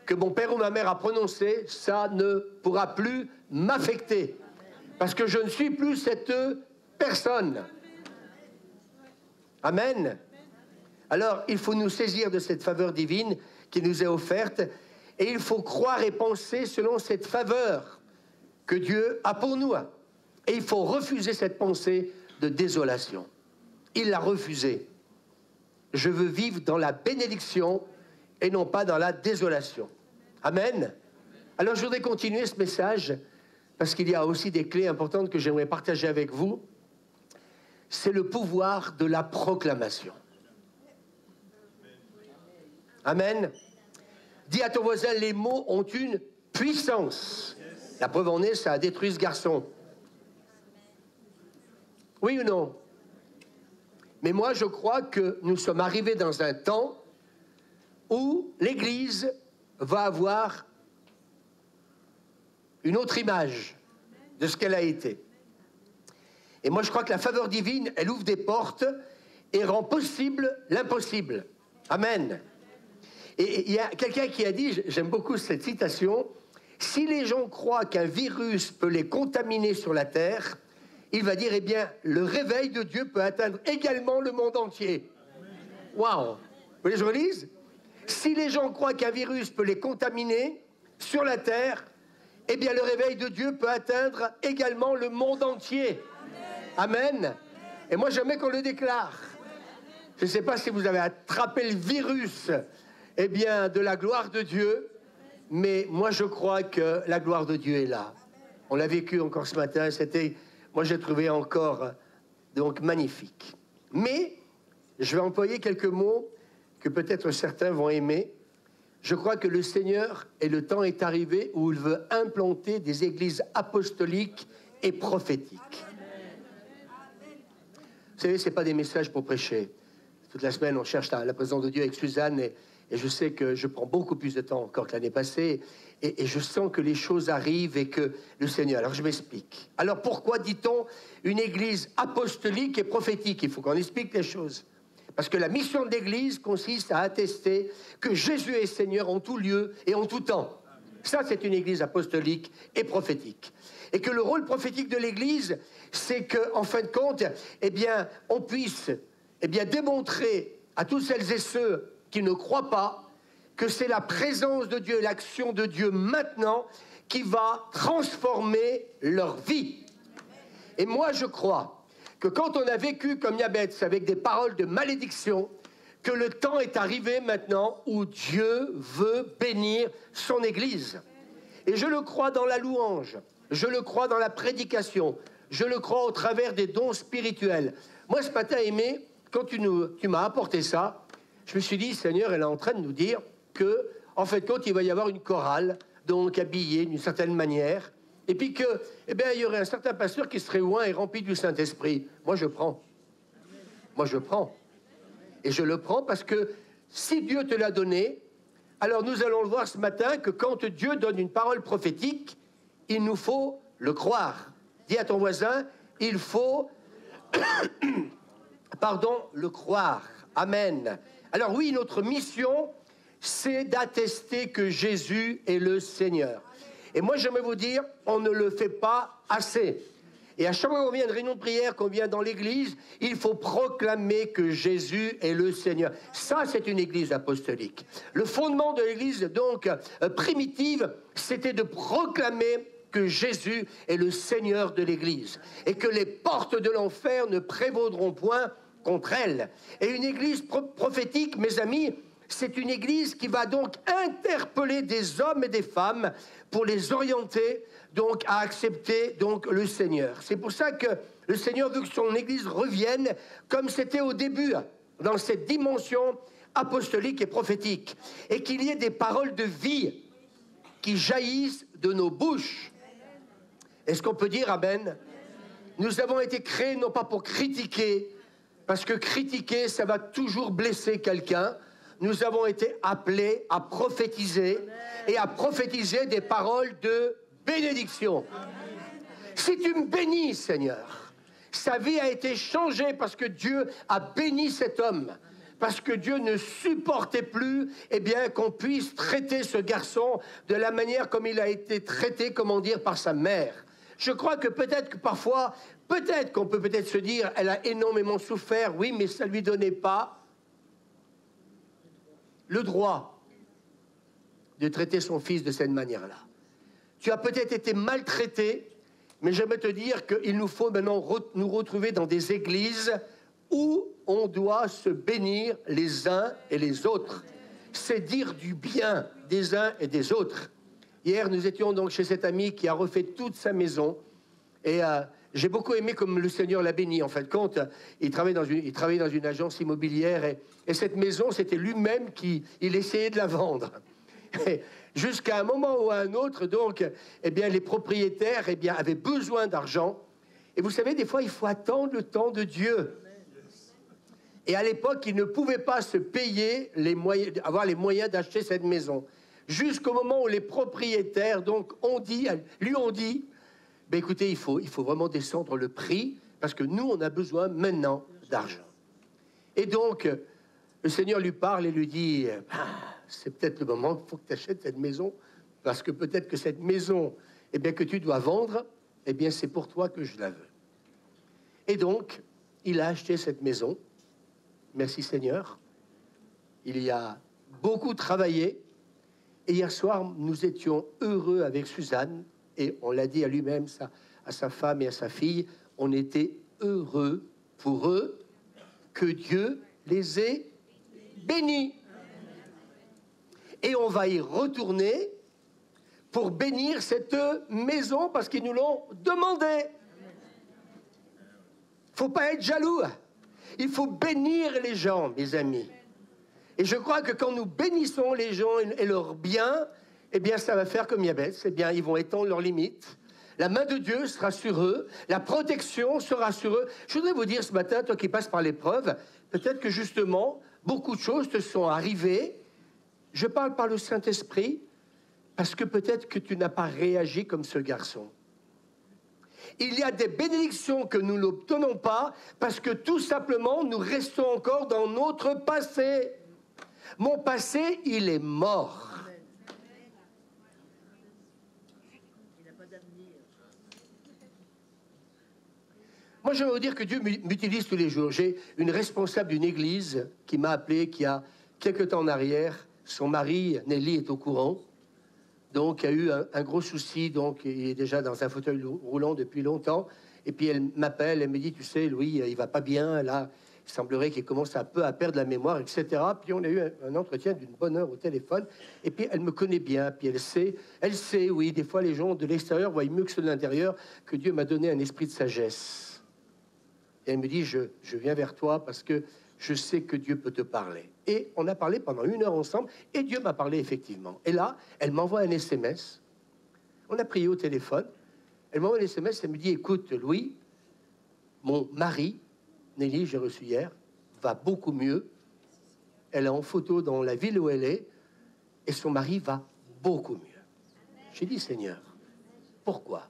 que mon père ou ma mère a prononcée, ça ne pourra plus m'affecter. Parce que je ne suis plus cette personne. Amen. Alors, il faut nous saisir de cette faveur divine qui nous est offerte et il faut croire et penser selon cette faveur que Dieu a pour nous. Et il faut refuser cette pensée de désolation. Il l'a refusée. Je veux vivre dans la bénédiction et non pas dans la désolation. Amen. Alors, je voudrais continuer ce message parce qu'il y a aussi des clés importantes que j'aimerais partager avec vous. C'est le pouvoir de la proclamation. Amen. Dis à ton voisin, les mots ont une puissance. La preuve en est, ça a détruit ce garçon. Oui ou non? Mais moi, je crois que nous sommes arrivés dans un temps où l'Église va avoir une autre image de ce qu'elle a été. Et moi, je crois que la faveur divine, elle ouvre des portes et rend possible l'impossible. Amen. Et il y a quelqu'un qui a dit, j'aime beaucoup cette citation, « Si les gens croient qu'un virus peut les contaminer sur la terre, il va dire, eh bien, le réveil de Dieu peut atteindre également le monde entier. » Waouh! Vous voulez que je relise? Si les gens croient qu'un virus peut les contaminer sur la terre, eh bien, le réveil de Dieu peut atteindre également le monde entier. Amen. Et moi, j'aimerais qu'on le déclare. Je ne sais pas si vous avez attrapé le virus, eh bien, de la gloire de Dieu, mais moi, je crois que la gloire de Dieu est là. On l'a vécu encore ce matin, c'était, moi, j'ai trouvé encore, donc, magnifique. Mais, je vais employer quelques mots que peut-être certains vont aimer. Je crois que le Seigneur, et le temps est arrivé où il veut implanter des églises apostoliques et prophétiques. Vous savez, ce n'est pas des messages pour prêcher. Toute la semaine, on cherche la présence de Dieu avec Suzanne, et je sais que je prends beaucoup plus de temps encore que l'année passée, et je sens que les choses arrivent et que le Seigneur... Alors, je m'explique. Alors, pourquoi dit-on une église apostolique et prophétique? Il faut qu'on explique les choses. Parce que la mission de l'Église consiste à attester que Jésus est Seigneur en tout lieu et en tout temps. Ça, c'est une Église apostolique et prophétique. Et que le rôle prophétique de l'Église, c'est qu'en fin de compte, eh bien, on puisse démontrer à tous celles et ceux qui ne croient pas que c'est la présence de Dieu, l'action de Dieu maintenant qui va transformer leur vie. Et moi, je crois que quand on a vécu comme Jabez avec des paroles de malédiction, que le temps est arrivé maintenant où Dieu veut bénir son Église. Et je le crois dans la louange, je le crois dans la prédication, je le crois au travers des dons spirituels. Moi, ce matin, Aimé, quand tu m'as apporté ça, je me suis dit, Seigneur, elle est en train de nous dire que, en fait, quand il va y avoir une chorale, donc habillée d'une certaine manière, et puis que, eh bien, il y aurait un certain pasteur qui serait loin et rempli du Saint-Esprit. Moi, je prends. Moi, je prends. Et je le prends parce que si Dieu te l'a donné, alors nous allons le voir ce matin que quand Dieu donne une parole prophétique, il nous faut le croire. Dis à ton voisin, il faut, le croire. Amen. Alors oui, notre mission, c'est d'attester que Jésus est le Seigneur. Et moi, j'aimerais vous dire, on ne le fait pas assez. Et à chaque fois qu'on vient à une réunion de prière, qu'on vient dans l'église, il faut proclamer que Jésus est le Seigneur. Ça, c'est une église apostolique. Le fondement de l'église, donc, primitive, c'était de proclamer que Jésus est le Seigneur de l'église. Et que les portes de l'enfer ne prévaudront point contre elle. Et une église prophétique, mes amis, c'est une église qui va donc interpeller des hommes et des femmes pour les orienter donc à accepter donc le Seigneur. C'est pour ça que le Seigneur veut que son église revienne comme c'était au début, dans cette dimension apostolique et prophétique, et qu'il y ait des paroles de vie qui jaillissent de nos bouches. Est-ce qu'on peut dire amen? Nous avons été créés non pas pour critiquer, parce que critiquer, ça va toujours blesser quelqu'un. Nous avons été appelés à prophétiser et à prophétiser des paroles de bénédiction. Si tu me bénis, Seigneur, sa vie a été changée parce que Dieu a béni cet homme, parce que Dieu ne supportait plus, eh bien, qu'on puisse traiter ce garçon de la manière comme il a été traité, comment dire, par sa mère. Je crois que peut-être que parfois, peut-être qu'on peut peut-être se dire, elle a énormément souffert, oui, mais ça ne lui donnait pas le droit de traiter son fils de cette manière-là. Tu as peut-être été maltraité, mais j'aimerais te dire qu'il nous faut maintenant nous retrouver dans des églises où on doit se bénir les uns et les autres. C'est dire du bien des uns et des autres. Hier, nous étions donc chez cet ami qui a refait toute sa maison. Et j'ai beaucoup aimé comme le Seigneur l'a béni. En fin de compte, il travaillait dans une agence immobilière. Et cette maison, c'était lui-même il essayait de la vendre. Jusqu'à un moment ou à un autre, donc, eh bien, les propriétaires avaient besoin d'argent. Et vous savez, des fois, il faut attendre le temps de Dieu. Et à l'époque, ils ne pouvaient pas se payer avoir les moyens d'acheter cette maison. Jusqu'au moment où les propriétaires donc, lui ont dit, ben écoutez, il faut vraiment descendre le prix parce que nous, on a besoin maintenant d'argent. Et donc, le Seigneur lui parle et lui dit, c'est peut-être le moment qu'il faut que tu achètes cette maison parce que peut-être que cette maison eh bien, que tu dois vendre, eh bien, c'est pour toi que je la veux. Et donc, il a acheté cette maison. Merci Seigneur. Il y a beaucoup travaillé. Et hier soir, nous étions heureux avec Suzanne. Et on l'a dit à lui-même, à sa femme et à sa fille. On était heureux pour eux que Dieu les ait bénis. Et on va y retourner pour bénir cette maison parce qu'ils nous l'ont demandé. Il ne faut pas être jaloux. Il faut bénir les gens, mes amis. Et je crois que quand nous bénissons les gens et leurs biens, eh bien, ça va faire comme Yabès. Eh bien, ils vont étendre leurs limites. La main de Dieu sera sur eux. La protection sera sur eux. Je voudrais vous dire ce matin, toi qui passes par l'épreuve, peut-être que justement, beaucoup de choses te sont arrivées. Je parle par le Saint-Esprit, parce que peut-être que tu n'as pas réagi comme ce garçon. Il y a des bénédictions que nous n'obtenons pas, parce que tout simplement, nous restons encore dans notre passé. Mon passé, il est mort. Moi, je veux vous dire que Dieu m'utilise tous les jours. J'ai une responsable d'une église qui m'a appelé, qui a quelque temps en arrière, son mari, Nelly, est au courant. Donc, il y a eu un gros souci. Donc, il est déjà dans un fauteuil roulant depuis longtemps. Et puis, elle m'appelle, elle me dit, tu sais, Louis, il va pas bien. Là, il semblerait qu'il commence un peu à perdre la mémoire, etc. Puis, on a eu un entretien d'une bonne heure au téléphone. Et puis, elle me connaît bien. Puis, elle sait, oui, des fois, les gens de l'extérieur voient mieux que ceux de l'intérieur, que Dieu m'a donné un esprit de sagesse. Et elle me dit, je viens vers toi parce que je sais que Dieu peut te parler. Et on a parlé pendant 1 heure ensemble, et Dieu m'a parlé effectivement. Et là, elle m'envoie un SMS. On a prié au téléphone. Elle m'envoie un SMS, elle me dit, écoute, Louis, mon mari, Nelly, j'ai reçu hier, va beaucoup mieux. Elle est en photo dans la ville où elle est, et son mari va beaucoup mieux. J'ai dit, Seigneur, pourquoi?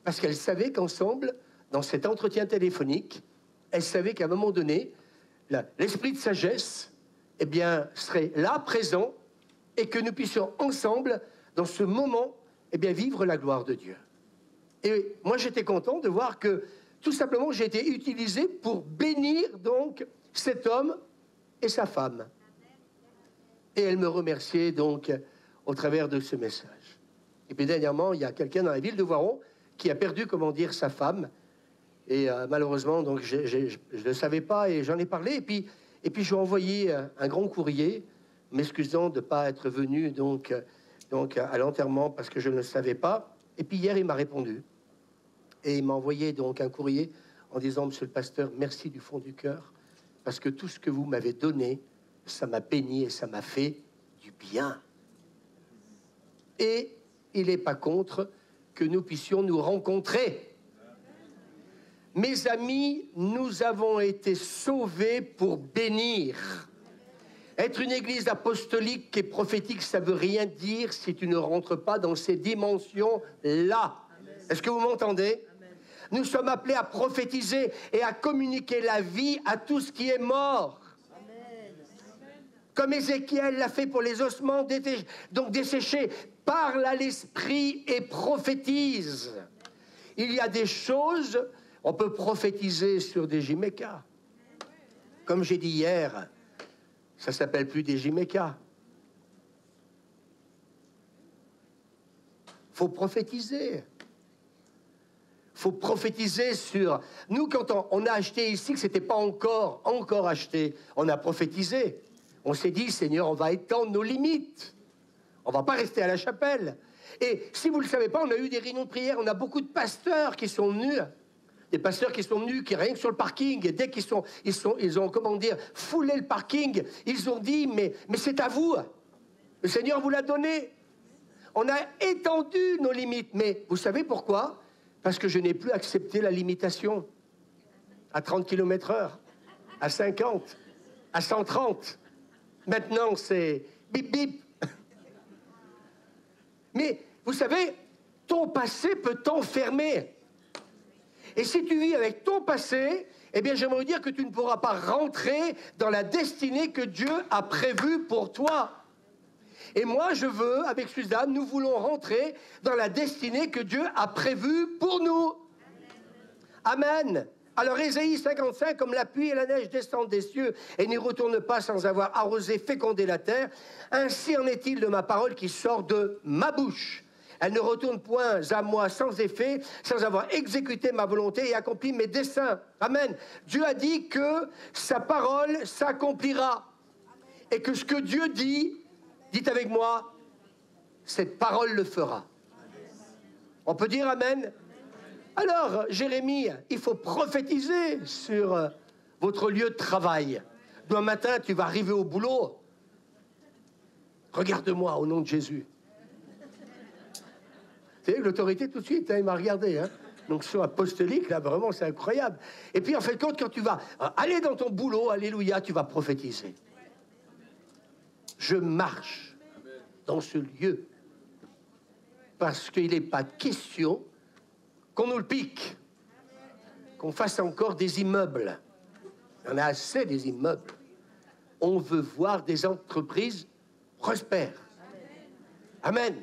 Parce qu'elle savait qu'ensemble, dans cet entretien téléphonique, elle savait qu'à un moment donné, l'esprit de sagesse, eh bien, serait là, présent, et que nous puissions ensemble, dans ce moment, eh bien, vivre la gloire de Dieu. Et moi, j'étais content de voir que, tout simplement, j'ai été utilisé pour bénir, donc, cet homme et sa femme. Et elle me remerciait, donc, au travers de ce message. Et puis, dernièrement, il y a quelqu'un dans la ville de Voiron qui a perdu, comment dire, sa femme. Et malheureusement, donc, je ne le savais pas et j'en ai parlé. Et puis j'ai envoyé un grand courrier, m'excusant de ne pas être venu donc à l'enterrement parce que je ne le savais pas. Et puis hier, il m'a répondu. Et il m'a envoyé donc un courrier en disant, Monsieur le pasteur, merci du fond du cœur, parce que tout ce que vous m'avez donné, ça m'a béni et ça m'a fait du bien. Et il n'est pas contre que nous puissions nous rencontrer. Mes amis, nous avons été sauvés pour bénir. Être une église apostolique et prophétique, ça ne veut rien dire si tu ne rentres pas dans ces dimensions-là. Est-ce que vous m'entendez? Nous sommes appelés à prophétiser et à communiquer la vie à tout ce qui est mort. Comme Ézéchiel l'a fait pour les ossements donc desséchés. Parle à l'esprit et prophétise. Il y a des choses... On peut prophétiser sur des Jiméka. Comme j'ai dit hier, ça ne s'appelle plus des Jiméka. Il faut prophétiser. Il faut prophétiser sur... Nous, quand on a acheté ici, que ce n'était pas encore acheté, on a prophétisé. On s'est dit, Seigneur, on va étendre nos limites. On ne va pas rester à la chapelle. Et si vous ne le savez pas, on a eu des réunions de prière. On a beaucoup de pasteurs qui sont venus... Des pasteurs qui sont venus, qui rien que sur le parking, et dès ils ont, comment dire, foulé le parking, ils ont dit, mais c'est à vous. Le Seigneur vous l'a donné. On a étendu nos limites. Mais vous savez pourquoi? Parce que je n'ai plus accepté la limitation. À 30 km/h, à 50, à 130. Maintenant, c'est bip bip. Mais vous savez, ton passé peut t'enfermer. Et si tu vis avec ton passé, eh bien, j'aimerais vous dire que tu ne pourras pas rentrer dans la destinée que Dieu a prévue pour toi. Et moi, je veux, avec Suzanne, nous voulons rentrer dans la destinée que Dieu a prévue pour nous. Amen. Alors, Ésaïe 55, comme la pluie et la neige descendent des cieux et n'y retournent pas sans avoir arrosé, fécondé la terre, ainsi en est-il de ma parole qui sort de ma bouche. Elle ne retourne point à moi sans effet, sans avoir exécuté ma volonté et accompli mes desseins. Amen. Dieu a dit que sa parole s'accomplira. Et que ce que Dieu dit, dites avec moi, cette parole le fera. On peut dire amen? Alors, Jérémie, il faut prophétiser sur votre lieu de travail. Demain matin, tu vas arriver au boulot. Regarde-moi au nom de Jésus. Vous savez, l'autorité tout de suite, hein, il m'a regardé. Hein. Donc, sur apostolique, là, vraiment, c'est incroyable. Et puis, en fait, quand tu vas aller dans ton boulot, alléluia, tu vas prophétiser. Je marche dans ce lieu parce qu'il n'est pas question qu'on nous le pique, qu'on fasse encore des immeubles. Il y en a assez des immeubles. On veut voir des entreprises prospères. Amen.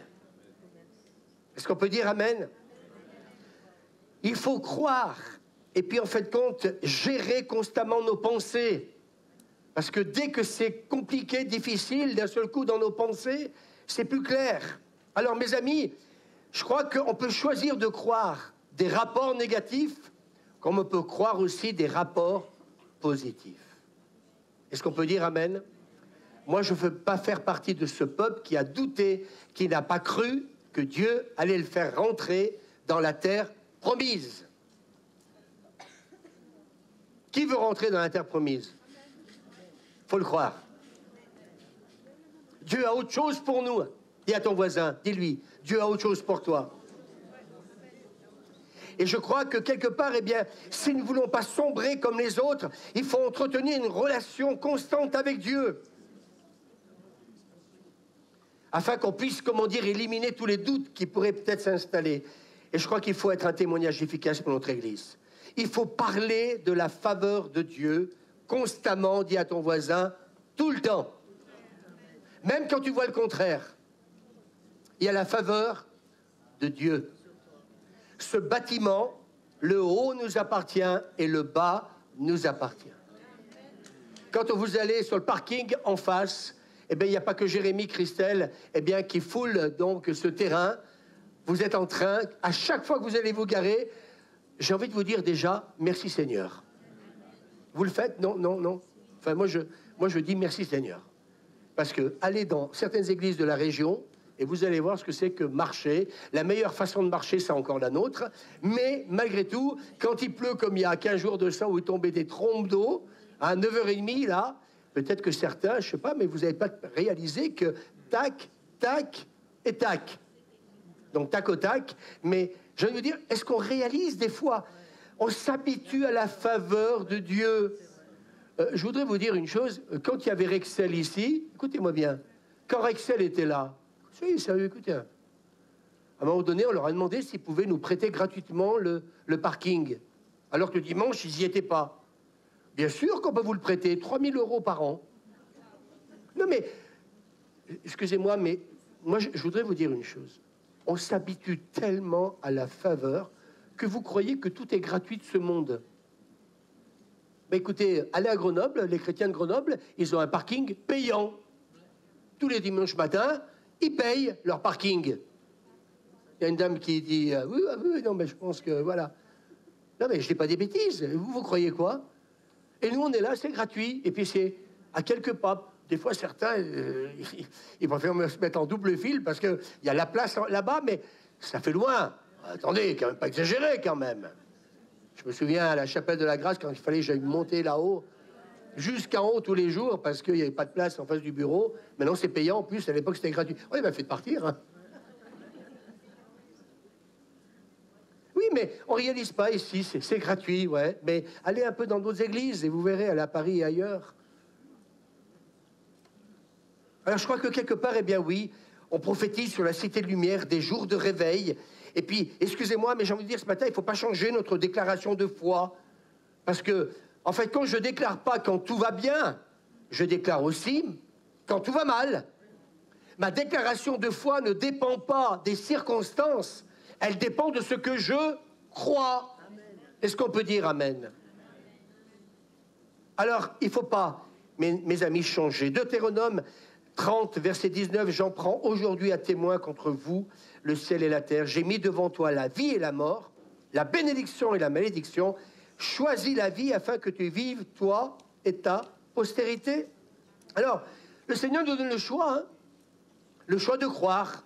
Est-ce qu'on peut dire amen? Il faut croire et puis en fait compte, gérer constamment nos pensées. Parce que dès que c'est compliqué, difficile, d'un seul coup dans nos pensées, c'est plus clair. Alors mes amis, je crois qu'on peut choisir de croire des rapports négatifs, comme on peut croire aussi des rapports positifs. Est-ce qu'on peut dire amen? Moi, je ne veux pas faire partie de ce peuple qui a douté, qui n'a pas cru que Dieu allait le faire rentrer dans la terre promise. Qui veut rentrer dans la terre promise? Faut le croire. Dieu a autre chose pour nous. Dis à ton voisin, dis-lui, Dieu a autre chose pour toi. Et je crois que quelque part, eh bien, si nous ne voulons pas sombrer comme les autres, il faut entretenir une relation constante avec Dieu. Afin qu'on puisse, comment dire, éliminer tous les doutes qui pourraient peut-être s'installer. Et je crois qu'il faut être un témoignage efficace pour notre Église. Il faut parler de la faveur de Dieu constamment, dis à ton voisin, tout le temps. Même quand tu vois le contraire, il y a la faveur de Dieu. Ce bâtiment, le haut nous appartient et le bas nous appartient. Quand vous allez sur le parking en face, eh bien, il n'y a pas que Jérémie, Christelle, eh bien, qui foule donc ce terrain. Vous êtes en train, à chaque fois que vous allez vous garer, j'ai envie de vous dire déjà, merci Seigneur. Vous le faites? Non, non, non. Enfin, moi, je dis merci Seigneur. Parce que allez dans certaines églises de la région et vous allez voir ce que c'est que marcher. La meilleure façon de marcher, c'est encore la nôtre. Mais malgré tout, quand il pleut comme il y a 15 jours de ça, où il tombait des trombes d'eau, à 9h30, là, peut-être que certains, je ne sais pas, mais vous n'avez pas réalisé que tac, tac et tac. Donc tac au tac. Mais je veux dire, est-ce qu'on réalise des fois? On s'habitue à la faveur de Dieu. Je voudrais vous dire une chose. Quand il y avait Rexel ici, écoutez-moi bien, quand Rexel était là, soyez sérieux, écoutez. À un moment donné, on leur a demandé s'ils pouvaient nous prêter gratuitement le parking. Alors que le dimanche, ils n'y étaient pas. Bien sûr qu'on peut vous le prêter, 3 000 € par an. Non mais, excusez-moi, mais moi je voudrais vous dire une chose. On s'habitue tellement à la faveur que vous croyez que tout est gratuit de ce monde. Ben écoutez, allez à Grenoble, les chrétiens de Grenoble, ils ont un parking payant. Tous les dimanches matins, ils payent leur parking. Il y a une dame qui dit oui, oui, non, mais je pense que voilà. Non, mais je dis pas des bêtises. Vous croyez quoi? Et nous, on est là, c'est gratuit. Et puis c'est à quelques pas. Des fois, certains, ils préfèrent me se mettre en double fil parce qu'il y a la place là-bas, mais ça fait loin. Attendez, quand même pas exagéré, quand même. Je me souviens à la chapelle de la Grâce, quand il fallait que j'aille monter là-haut, jusqu'en haut tous les jours, parce qu'il n'y avait pas de place en face du bureau. Maintenant, c'est payant. En plus, à l'époque, c'était gratuit. Oui, il m'a fait partir. Hein. Oui, mais on réalise pas ici. C'est gratuit, ouais. Mais allez un peu dans d'autres églises et vous verrez, à Paris et ailleurs. Alors, je crois que quelque part, eh bien oui, on prophétise sur la cité de lumière des jours de réveil. Et puis, excusez-moi, mais j'ai envie de dire ce matin, il ne faut pas changer notre déclaration de foi. Parce que, en fait, quand je ne déclare pas quand tout va bien, je déclare aussi quand tout va mal. Ma déclaration de foi ne dépend pas des circonstances, elle dépend de ce que je crois. Est-ce qu'on peut dire amen? Alors, il ne faut pas, mes amis, changer. Deutéronome 30, verset 19, j'en prends aujourd'hui à témoin contre vous, le ciel et la terre. J'ai mis devant toi la vie et la mort, la bénédiction et la malédiction. Choisis la vie afin que tu vives, toi et ta postérité. Alors, le Seigneur nous donne le choix, hein, le choix de croire,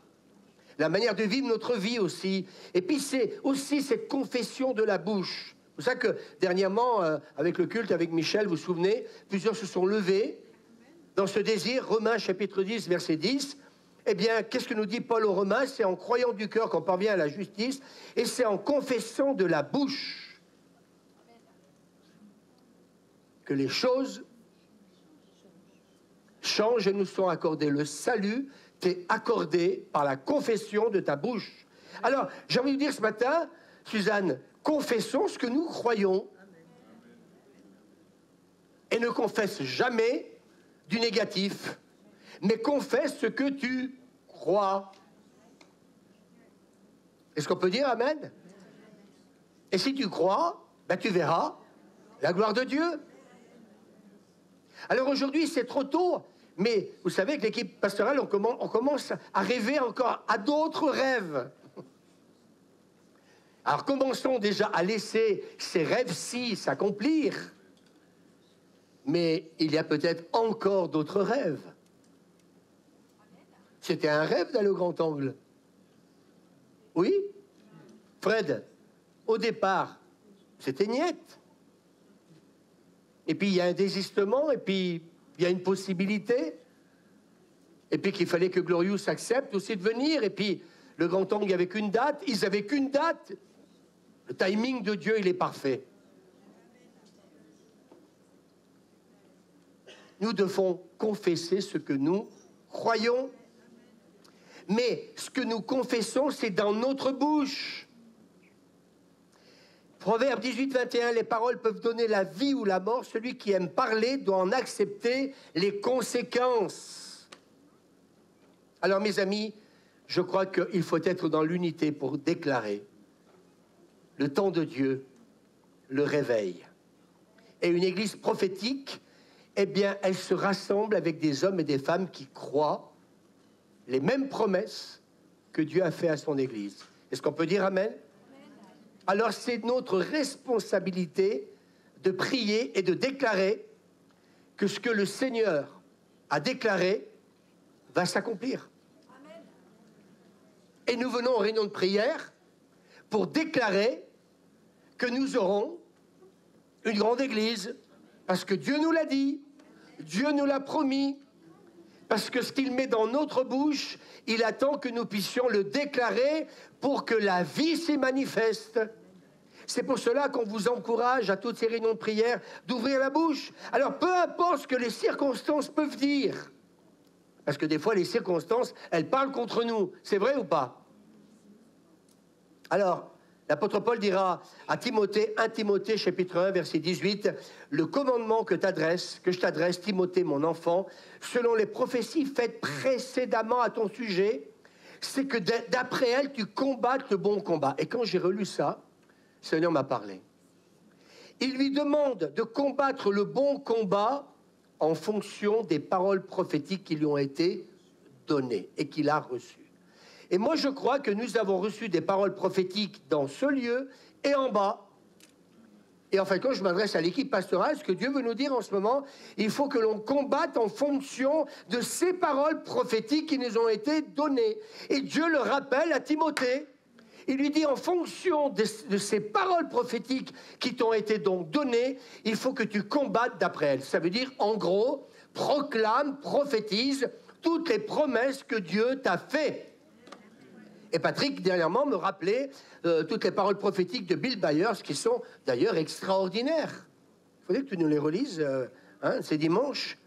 la manière de vivre notre vie aussi. Et puis c'est aussi cette confession de la bouche. C'est pour ça que dernièrement, avec le culte, avec Michel, vous vous souvenez, plusieurs se sont levés dans ce désir. Romains chapitre 10, verset 10. Eh bien, qu'est-ce que nous dit Paul aux Romains? C'est en croyant du cœur qu'on parvient à la justice, et c'est en confessant de la bouche que les choses changent et nous sont accordées. Le salut t'est accordé par la confession de ta bouche. Alors, j'ai envie de dire ce matin, Suzanne, confessons ce que nous croyons. Et ne confesse jamais du négatif, mais confesse ce que tu crois. Est-ce qu'on peut dire amen? Et si tu crois, ben tu verras la gloire de Dieu. Alors aujourd'hui, c'est trop tôt, mais vous savez que l'équipe pastorale, on commence à rêver encore à d'autres rêves. Alors commençons déjà à laisser ces rêves-ci s'accomplir. Mais il y a peut-être encore d'autres rêves. C'était un rêve d'aller au grand angle. Oui? Fred, au départ, c'était niette. Et puis il y a un désistement, et puis il y a une possibilité. Et puis qu'il fallait que Glorious accepte aussi de venir. Et puis le grand angle, il n'y avait qu'une date. Ils n'avaient qu'une date. Le timing de Dieu, il est parfait. Nous devons confesser ce que nous croyons. Mais ce que nous confessons, c'est dans notre bouche. Proverbe 18, 21, les paroles peuvent donner la vie ou la mort. Celui qui aime parler doit en accepter les conséquences. Alors, mes amis, je crois qu'il faut être dans l'unité pour déclarer le temps de Dieu, le réveil. Et une église prophétique, eh bien, elle se rassemble avec des hommes et des femmes qui croient les mêmes promesses que Dieu a fait à son église. Est-ce qu'on peut dire amen? Alors, c'est notre responsabilité de prier et de déclarer que ce que le Seigneur a déclaré va s'accomplir. Et nous venons en réunion de prière pour déclarer que nous aurons une grande église, parce que Dieu nous l'a dit, Dieu nous l'a promis, parce que ce qu'il met dans notre bouche, il attend que nous puissions le déclarer pour que la vie s'y manifeste. C'est pour cela qu'on vous encourage à toutes ces réunions de prière d'ouvrir la bouche. Alors peu importe ce que les circonstances peuvent dire, parce que des fois les circonstances, elles parlent contre nous, c'est vrai ou pas? Alors, l'apôtre Paul dira à Timothée, 1 Timothée chapitre 1 verset 18, le commandement que je t'adresse, Timothée mon enfant, selon les prophéties faites précédemment à ton sujet, c'est que d'après elles tu combattes le bon combat. Et quand j'ai relu ça, le Seigneur m'a parlé. Il lui demande de combattre le bon combat en fonction des paroles prophétiques qui lui ont été données et qu'il a reçues. Et moi, je crois que nous avons reçu des paroles prophétiques dans ce lieu et en bas. Et en fait, quand je m'adresse à l'équipe pastorale, ce que Dieu veut nous dire en ce moment, il faut que l'on combatte en fonction de ces paroles prophétiques qui nous ont été données. Et Dieu le rappelle à Timothée. Il lui dit, en fonction de ces paroles prophétiques qui t'ont été donc données, il faut que tu combattes d'après elles. Ça veut dire, en gros, proclame, prophétise toutes les promesses que Dieu t'a faites. Et Patrick, dernièrement, me rappelait toutes les paroles prophétiques de Bill Byers, qui sont d'ailleurs extraordinaires. Il faudrait que tu nous les relises, c'est dimanche.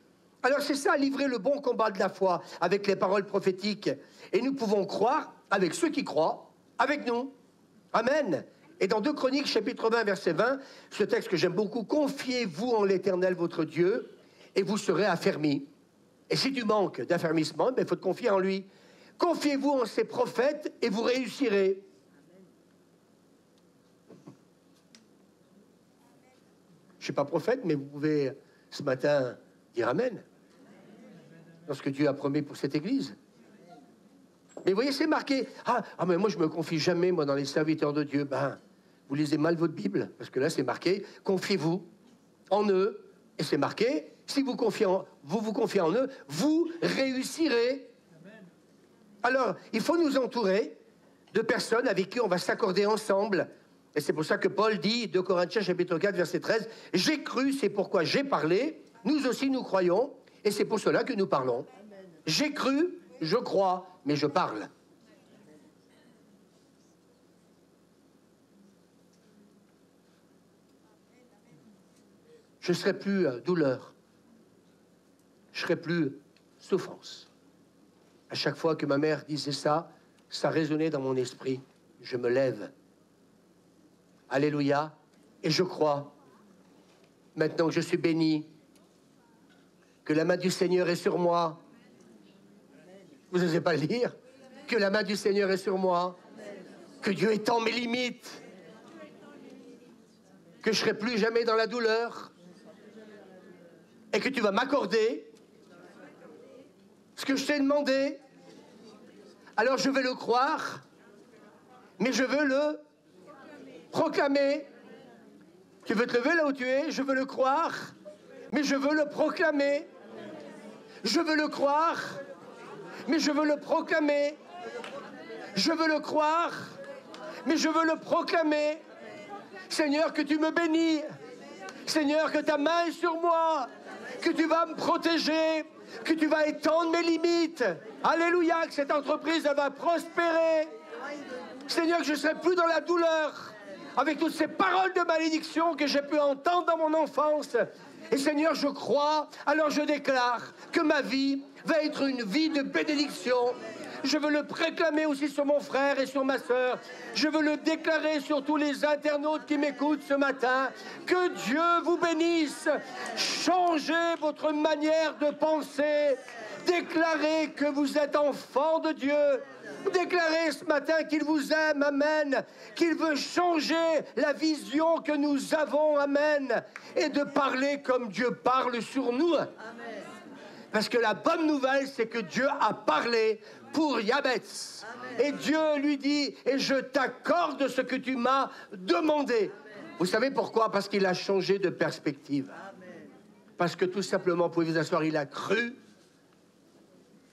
Alors c'est ça, livrer le bon combat de la foi avec les paroles prophétiques. Et nous pouvons croire avec ceux qui croient, avec nous. Amen. Et dans 2 Chroniques, chapitre 20, verset 20, ce texte que j'aime beaucoup, confiez-vous en l'Éternel, votre Dieu, et vous serez affermis. Et si tu manques d'affermissement, il faut te confier en lui. Confiez-vous en ses prophètes et vous réussirez. Je ne suis pas prophète, mais vous pouvez ce matin dire amen. dans ce que Dieu a promis pour cette Église. Mais vous voyez, c'est marqué. Mais moi, je me confie jamais, moi, dans les serviteurs de Dieu. Ben, vous lisez mal votre Bible, parce que là, c'est marqué, confiez-vous en eux. Et c'est marqué, si vous vous confiez en eux, vous réussirez. Alors, il faut nous entourer de personnes avec qui on va s'accorder ensemble. Et c'est pour ça que Paul dit, 2 Corinthiens chapitre 4, verset 13, « J'ai cru, c'est pourquoi j'ai parlé. Nous aussi, nous croyons, et c'est pour cela que nous parlons. J'ai cru, je crois, mais je parle. » Je ne serai plus douleur. Je ne serai plus souffrance. À chaque fois que ma mère disait ça, ça résonnait dans mon esprit. Je me lève. Alléluia. Et je crois, maintenant que je suis béni, que la main du Seigneur est sur moi. Vous n'osez pas le dire? Que la main du Seigneur est sur moi. Que Dieu étend mes limites. Que je ne serai plus jamais dans la douleur. Et que tu vas m'accorder ce que je t'ai demandé. Alors je vais le croire, mais je veux le proclamer. Tu veux te lever là où tu es? Je veux le croire, mais je veux le proclamer. Je veux le croire, mais je veux le proclamer. Je veux le croire, mais je veux le proclamer. Seigneur, que tu me bénis. Seigneur, que ta main est sur moi. Que tu vas me protéger, que tu vas étendre mes limites. Alléluia, que cette entreprise, elle va prospérer. Seigneur, que je ne serai plus dans la douleur, avec toutes ces paroles de malédiction que j'ai pu entendre dans mon enfance. Et Seigneur, je crois, alors je déclare que ma vie va être une vie de bénédiction. Je veux le proclamer aussi sur mon frère et sur ma sœur. Je veux le déclarer sur tous les internautes qui m'écoutent ce matin. Que Dieu vous bénisse. Changez votre manière de penser. Déclarez que vous êtes enfant de Dieu. Déclarez ce matin qu'il vous aime, amen. Qu'il veut changer la vision que nous avons, amen. Et de parler comme Dieu parle sur nous. Amen. Parce que la bonne nouvelle, c'est que Dieu a parlé pour Jabez. Et Dieu lui dit, et je t'accorde ce que tu m'as demandé. Vous savez pourquoi? Parce qu'il a changé de perspective. Parce que tout simplement, vous pouvez vous asseoir, il a cru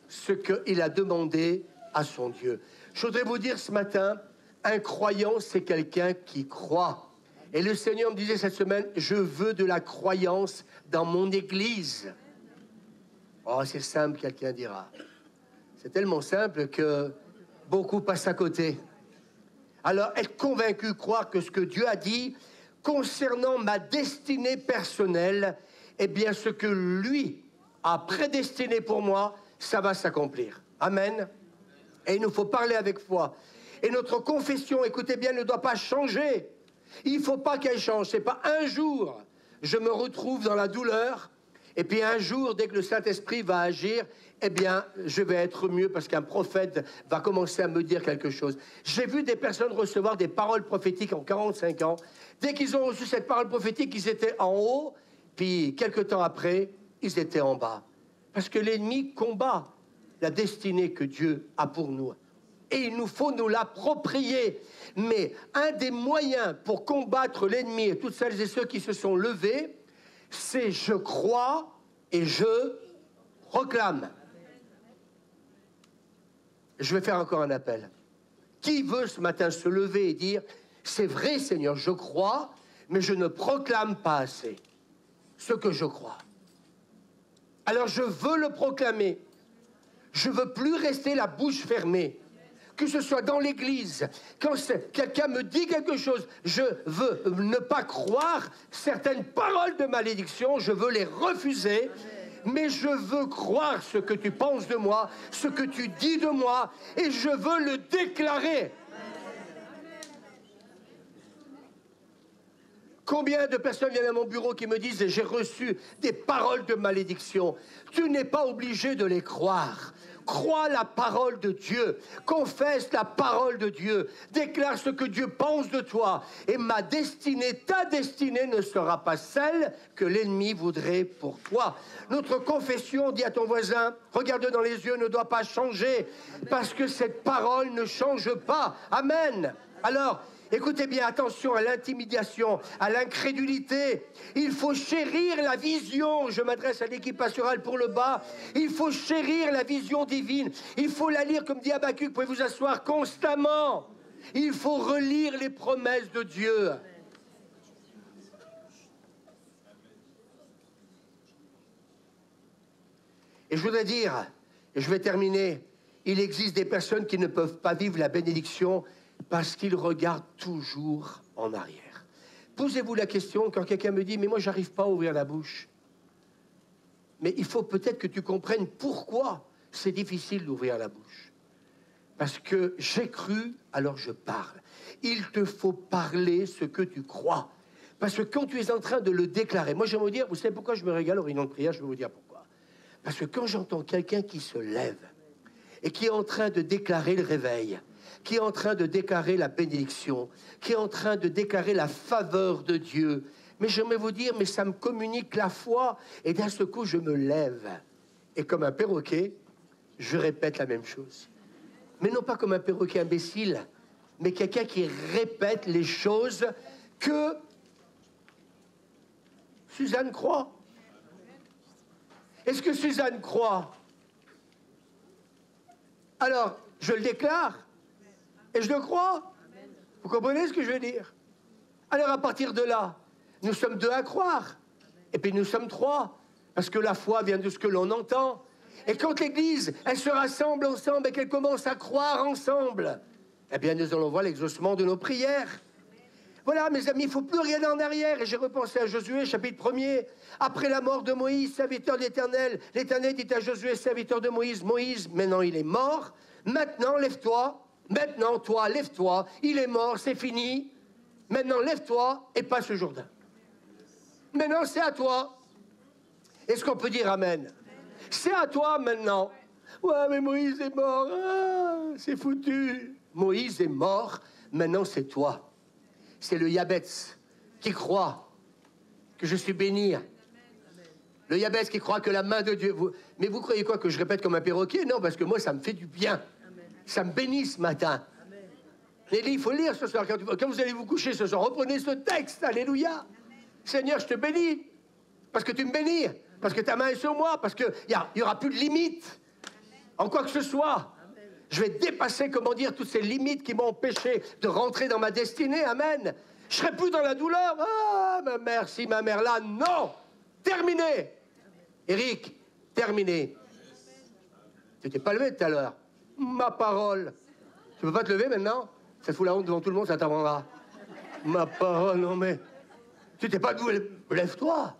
ce qu'il a demandé à son Dieu. Je voudrais vous dire ce matin, un croyant, c'est quelqu'un qui croit. Et le Seigneur me disait cette semaine, je veux de la croyance dans mon église. Oh, c'est simple, quelqu'un dira. C'est tellement simple que beaucoup passent à côté. Alors, être convaincu, croire que ce que Dieu a dit concernant ma destinée personnelle, eh bien, ce que lui a prédestiné pour moi, ça va s'accomplir. Amen. Et il nous faut parler avec foi. Et notre confession, écoutez bien, ne doit pas changer. Il ne faut pas qu'elle change. Ce n'est pas un jour, je me retrouve dans la douleur, et puis un jour, dès que le Saint-Esprit va agir, eh bien, je vais être mieux parce qu'un prophète va commencer à me dire quelque chose. J'ai vu des personnes recevoir des paroles prophétiques en 45 ans. Dès qu'ils ont reçu cette parole prophétique, ils étaient en haut, puis quelques temps après, ils étaient en bas. Parce que l'ennemi combat la destinée que Dieu a pour nous. Et il nous faut nous l'approprier. Mais un des moyens pour combattre l'ennemi et toutes celles et ceux qui se sont levés, c'est je crois et je proclame. Je vais faire encore un appel. Qui veut ce matin se lever et dire, c'est vrai Seigneur, je crois, mais je ne proclame pas assez ce que je crois. Alors je veux le proclamer. Je ne veux plus rester la bouche fermée. Que ce soit dans l'église, quand quelqu'un me dit quelque chose, je veux ne pas croire certaines paroles de malédiction, je veux les refuser, mais je veux croire ce que tu penses de moi, ce que tu dis de moi, et je veux le déclarer. Combien de personnes viennent à mon bureau qui me disent « J'ai reçu des paroles de malédiction ». Tu n'es pas obligé de les croire. Crois la parole de Dieu. Confesse la parole de Dieu. Déclare ce que Dieu pense de toi. Et ma destinée, ta destinée ne sera pas celle que l'ennemi voudrait pour toi. Notre confession, dit à ton voisin, regarde dans les yeux, ne doit pas changer. Parce que cette parole ne change pas. Amen. Alors, écoutez bien, attention à l'intimidation, à l'incrédulité. Il faut chérir la vision. Je m'adresse à l'équipe pastorale pour le bas. Il faut chérir la vision divine. Il faut la lire, comme dit Habacuc, vous pouvez vous asseoir constamment. Il faut relire les promesses de Dieu. Et je voudrais dire, et je vais terminer, il existe des personnes qui ne peuvent pas vivre la bénédiction parce qu'ils regardent toujours en arrière. Posez-vous la question quand quelqu'un me dit « mais moi, j'arrive pas à ouvrir la bouche ». Mais il faut peut-être que tu comprennes pourquoi c'est difficile d'ouvrir la bouche. Parce que j'ai cru, alors je parle. Il te faut parler ce que tu crois. Parce que quand tu es en train de le déclarer, moi, je vais vous dire, vous savez pourquoi je me régale au réunion de prière, je vais vous dire pourquoi. Parce que quand j'entends quelqu'un qui se lève et qui est en train de déclarer le réveil, qui est en train de déclarer la bénédiction, qui est en train de déclarer la faveur de Dieu. Mais je vais vous dire, mais ça me communique la foi, et d'un seul coup, je me lève. Et comme un perroquet, je répète la même chose. Mais non pas comme un perroquet imbécile, mais quelqu'un qui répète les choses que Suzanne croit. Est-ce que Suzanne croit? Alors, je le déclare. Et je le crois. Vous comprenez ce que je veux dire? Alors à partir de là, nous sommes deux à croire. Et puis nous sommes trois. Parce que la foi vient de ce que l'on entend. Et quand l'Église, elle se rassemble ensemble et qu'elle commence à croire ensemble, eh bien nous allons voir l'exaucement de nos prières. Voilà, mes amis, il ne faut plus regarder en arrière. Et j'ai repensé à Josué, chapitre 1er. Après la mort de Moïse, serviteur de l'Éternel, l'Éternel dit à Josué, serviteur de Moïse, Moïse, maintenant il est mort. Maintenant, lève-toi. Maintenant, toi, lève-toi, il est mort, c'est fini. Maintenant, lève-toi et passe le Jourdain. Maintenant, c'est à toi. Est-ce qu'on peut dire Amen? C'est à toi maintenant. Ouais, mais Moïse est mort. Ah, c'est foutu. Moïse est mort. Maintenant, c'est toi. C'est le Yabetz qui croit que je suis béni. Le Yabetz qui croit que la main de Dieu... Mais vous croyez quoi, que je répète comme un perroquet? Non, parce que moi, ça me fait du bien. Ça me bénit ce matin. Nelly, il faut lire ce soir. Quand vous allez vous coucher ce soir, reprenez ce texte. Alléluia. Seigneur, je te bénis. Parce que tu me bénis. Parce que ta main est sur moi. Parce qu'il n'y aura plus de limites. En quoi que ce soit. Je vais dépasser, comment dire, toutes ces limites qui m'ont empêché de rentrer dans ma destinée. Amen. Je serai plus dans la douleur. Ah, ma mère, si ma mère là. Non. Terminé. Eric, terminé. Tu t'es pas levé tout à l'heure. Ma parole. Tu peux pas te lever maintenant? Ça te fout la honte devant tout le monde, ça t'apprendra. Ma parole, non mais... Tu t'es pas debout, lève-toi.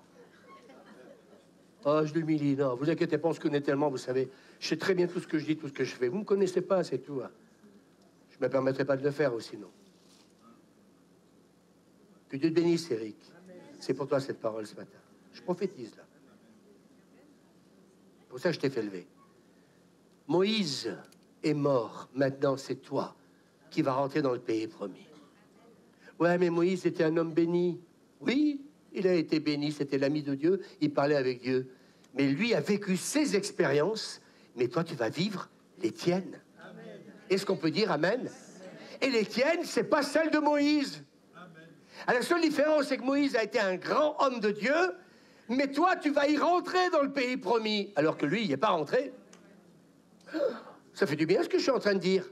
Oh, je l'humilie, non, vous inquiétez pas, on se connaît tellement, vous savez. Je sais très bien tout ce que je dis, tout ce que je fais. Vous me connaissez pas, c'est tout. Hein. Je me permettrai pas de le faire aussi, non. Que Dieu te bénisse, Eric. C'est pour toi cette parole ce matin. Je prophétise, là. Pour ça, je t'ai fait lever. Moïse est mort. Maintenant, c'est toi qui vas rentrer dans le pays promis. Ouais, mais Moïse était un homme béni. Oui, il a été béni. C'était l'ami de Dieu. Il parlait avec Dieu. Mais lui a vécu ses expériences. Mais toi, tu vas vivre les tiennes. Est-ce qu'on peut dire amen? Et les tiennes, c'est pas celle de Moïse. Alors, la seule différence, c'est que Moïse a été un grand homme de Dieu. Mais toi, tu vas y rentrer dans le pays promis. Alors que lui, il n'y est pas rentré. Ça fait du bien ce que je suis en train de dire.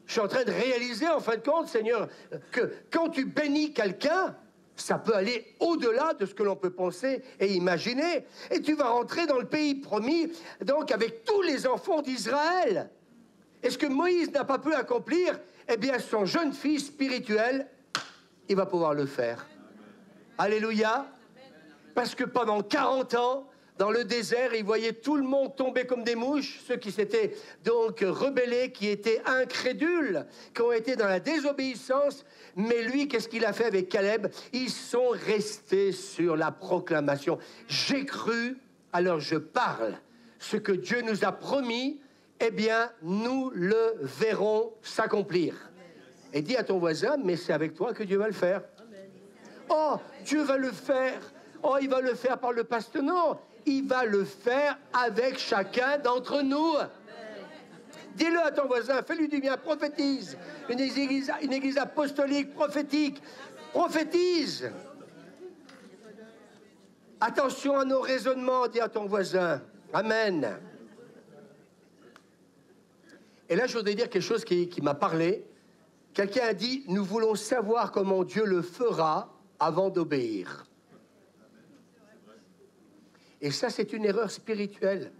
Je suis en train de réaliser, en fin de compte, Seigneur, que quand tu bénis quelqu'un, ça peut aller au-delà de ce que l'on peut penser et imaginer. Et tu vas rentrer dans le pays promis, donc avec tous les enfants d'Israël. Et ce que Moïse n'a pas pu accomplir, eh bien, son jeune fils spirituel, il va pouvoir le faire. Alléluia. Parce que pendant 40 ans, dans le désert, il voyait tout le monde tomber comme des mouches, ceux qui s'étaient donc rebellés, qui étaient incrédules, qui ont été dans la désobéissance. Mais lui, qu'est-ce qu'il a fait avec Caleb? Ils sont restés sur la proclamation. J'ai cru, alors je parle. Ce que Dieu nous a promis, eh bien, nous le verrons s'accomplir. Et dis à ton voisin, mais c'est avec toi que Dieu va le faire. Oh, Dieu va le faire. Oh, il va le faire par le pasteur. Non, il va le faire avec chacun d'entre nous. Dis-le à ton voisin, fais-lui du bien, prophétise. Une église apostolique, prophétique. Prophétise. Attention à nos raisonnements, dis à ton voisin. Amen. Et là, je voudrais dire quelque chose qui m'a parlé. Quelqu'un a dit, nous voulons savoir comment Dieu le fera avant d'obéir. Et ça, c'est une erreur spirituelle.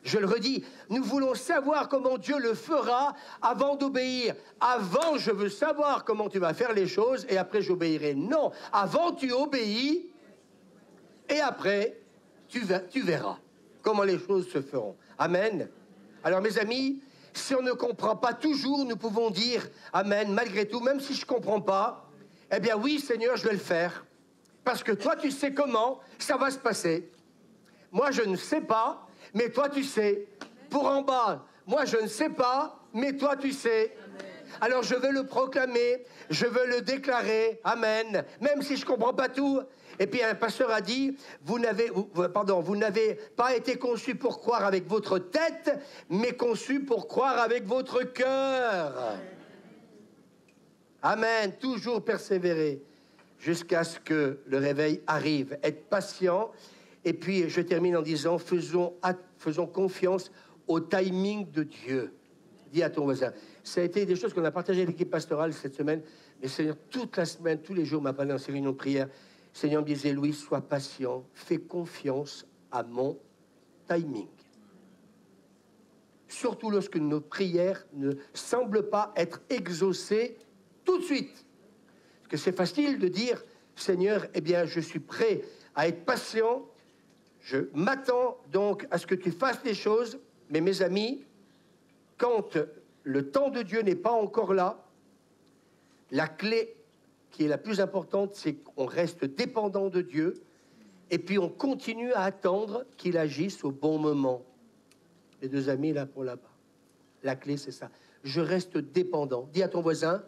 Je le redis, nous voulons savoir comment Dieu le fera avant d'obéir. Avant, je veux savoir comment tu vas faire les choses et après, j'obéirai. Non, avant, tu obéis et après, tu verras comment les choses se feront. Amen. Alors, mes amis, si on ne comprend pas toujours, nous pouvons dire Amen, malgré tout, même si je ne comprends pas, eh bien oui, Seigneur, je vais le faire. Parce que toi, tu sais comment ça va se passer. Moi, je ne sais pas, mais toi, tu sais. Pour en bas, moi, je ne sais pas, mais toi, tu sais. Alors, je veux le proclamer, je veux le déclarer. Amen. Même si je ne comprends pas tout. Et puis, un pasteur a dit, vous n'avez pas été conçu pour croire avec votre tête, mais conçu pour croire avec votre cœur. Amen. Toujours persévérer jusqu'à ce que le réveil arrive. Être patient. Et puis, je termine en disant, faisons confiance au timing de Dieu. Dis à ton voisin. Ça a été des choses qu'on a partagées avec l'équipe pastorale cette semaine. Mais Seigneur, toute la semaine, tous les jours, m'a parlé dans ces réunions de prière. Seigneur me disait, Louis, sois patient, fais confiance à mon timing. Surtout lorsque nos prières ne semblent pas être exaucées tout de suite. Parce que c'est facile de dire, Seigneur, eh bien, je suis prêt à être patient. Je m'attends donc à ce que tu fasses les choses. Mais mes amis, quand le temps de Dieu n'est pas encore là, la clé qui est la plus importante, c'est qu'on reste dépendant de Dieu et puis on continue à attendre qu'il agisse au bon moment. Les deux amis là pour là-bas. La clé, c'est ça. Je reste dépendant. Dis à ton voisin,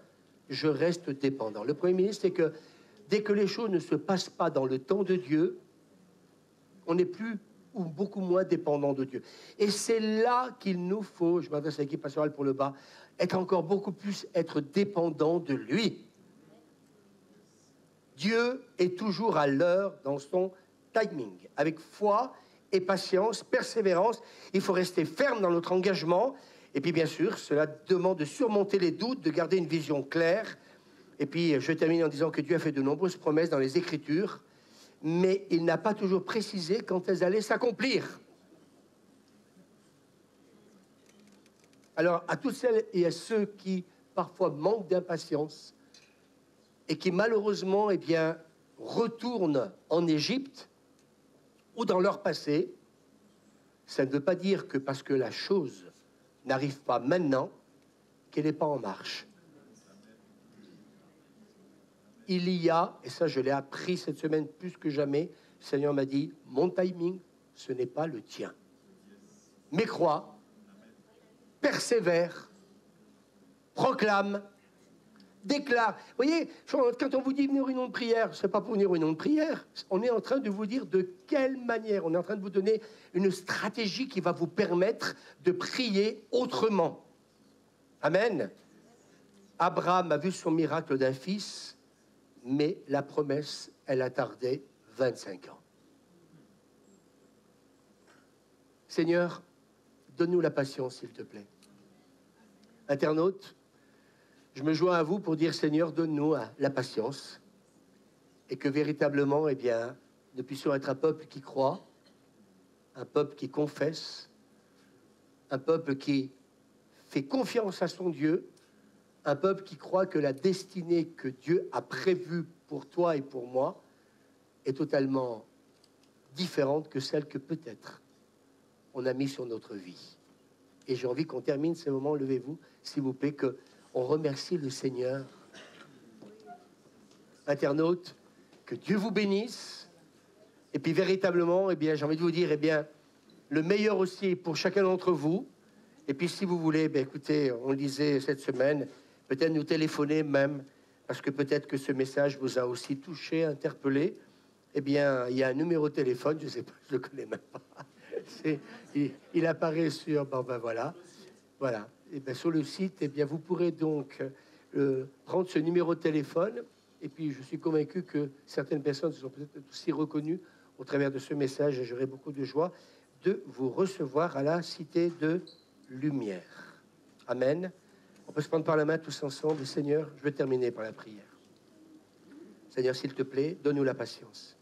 je reste dépendant. Le Premier ministre, c'est que dès que les choses ne se passent pas dans le temps de Dieu, on n'est plus ou beaucoup moins dépendant de Dieu. Et c'est là qu'il nous faut, je m'adresse à l'équipe pastorale pour le bas, être encore beaucoup plus être dépendant de lui. Dieu est toujours à l'heure dans son timing. Avec foi et patience, persévérance, il faut rester ferme dans notre engagement. Et puis bien sûr, cela demande de surmonter les doutes, de garder une vision claire. Et puis je termine en disant que Dieu a fait de nombreuses promesses dans les Écritures, mais il n'a pas toujours précisé quand elles allaient s'accomplir. Alors, à toutes celles et à ceux qui, parfois, manquent d'impatience et qui, malheureusement, eh bien, retournent en Égypte ou dans leur passé, ça ne veut pas dire que parce que la chose n'arrive pas maintenant, qu'elle n'est pas en marche. Il y a, et ça je l'ai appris cette semaine plus que jamais, le Seigneur m'a dit, mon timing, ce n'est pas le tien. Mais crois, persévère, proclame, déclare. Vous voyez, quand on vous dit venir une réunion de prière, ce n'est pas pour venir une réunion de prière, on est en train de vous dire de quelle manière, on est en train de vous donner une stratégie qui va vous permettre de prier autrement. Amen. Abraham a vu son miracle d'un fils, mais la promesse, elle a tardé 25 ans. Seigneur, donne-nous la patience, s'il te plaît. Internautes, je me joins à vous pour dire, Seigneur, donne-nous la patience et que véritablement, eh bien, nous puissions être un peuple qui croit, un peuple qui confesse, un peuple qui fait confiance à son Dieu, un peuple qui croit que la destinée que Dieu a prévue pour toi et pour moi est totalement différente que celle que peut-être on a mis sur notre vie. Et j'ai envie qu'on termine ce moment, levez-vous, s'il vous plaît, qu'on remercie le Seigneur. Internautes, que Dieu vous bénisse. Et puis véritablement, eh bien, j'ai envie de vous dire, eh bien, le meilleur aussi pour chacun d'entre vous, Et puis, si vous voulez, ben, écoutez, on lisait cette semaine, peut-être nous téléphoner même, parce que peut-être que ce message vous a aussi touché, interpellé. Eh bien, il y a un numéro de téléphone, je ne sais pas, je le connais même pas. Il apparaît sur, bon ben voilà, voilà. Et ben sur le site, eh bien, vous pourrez donc prendre ce numéro de téléphone. Et puis, je suis convaincu que certaines personnes se sont peut-être aussi reconnues au travers de ce message. Et j'aurai beaucoup de joie de vous recevoir à la Cité de Lumière. Amen. On peut se prendre par la main tous ensemble. Seigneur, je vais terminer par la prière. Seigneur, s'il te plaît, donne-nous la patience.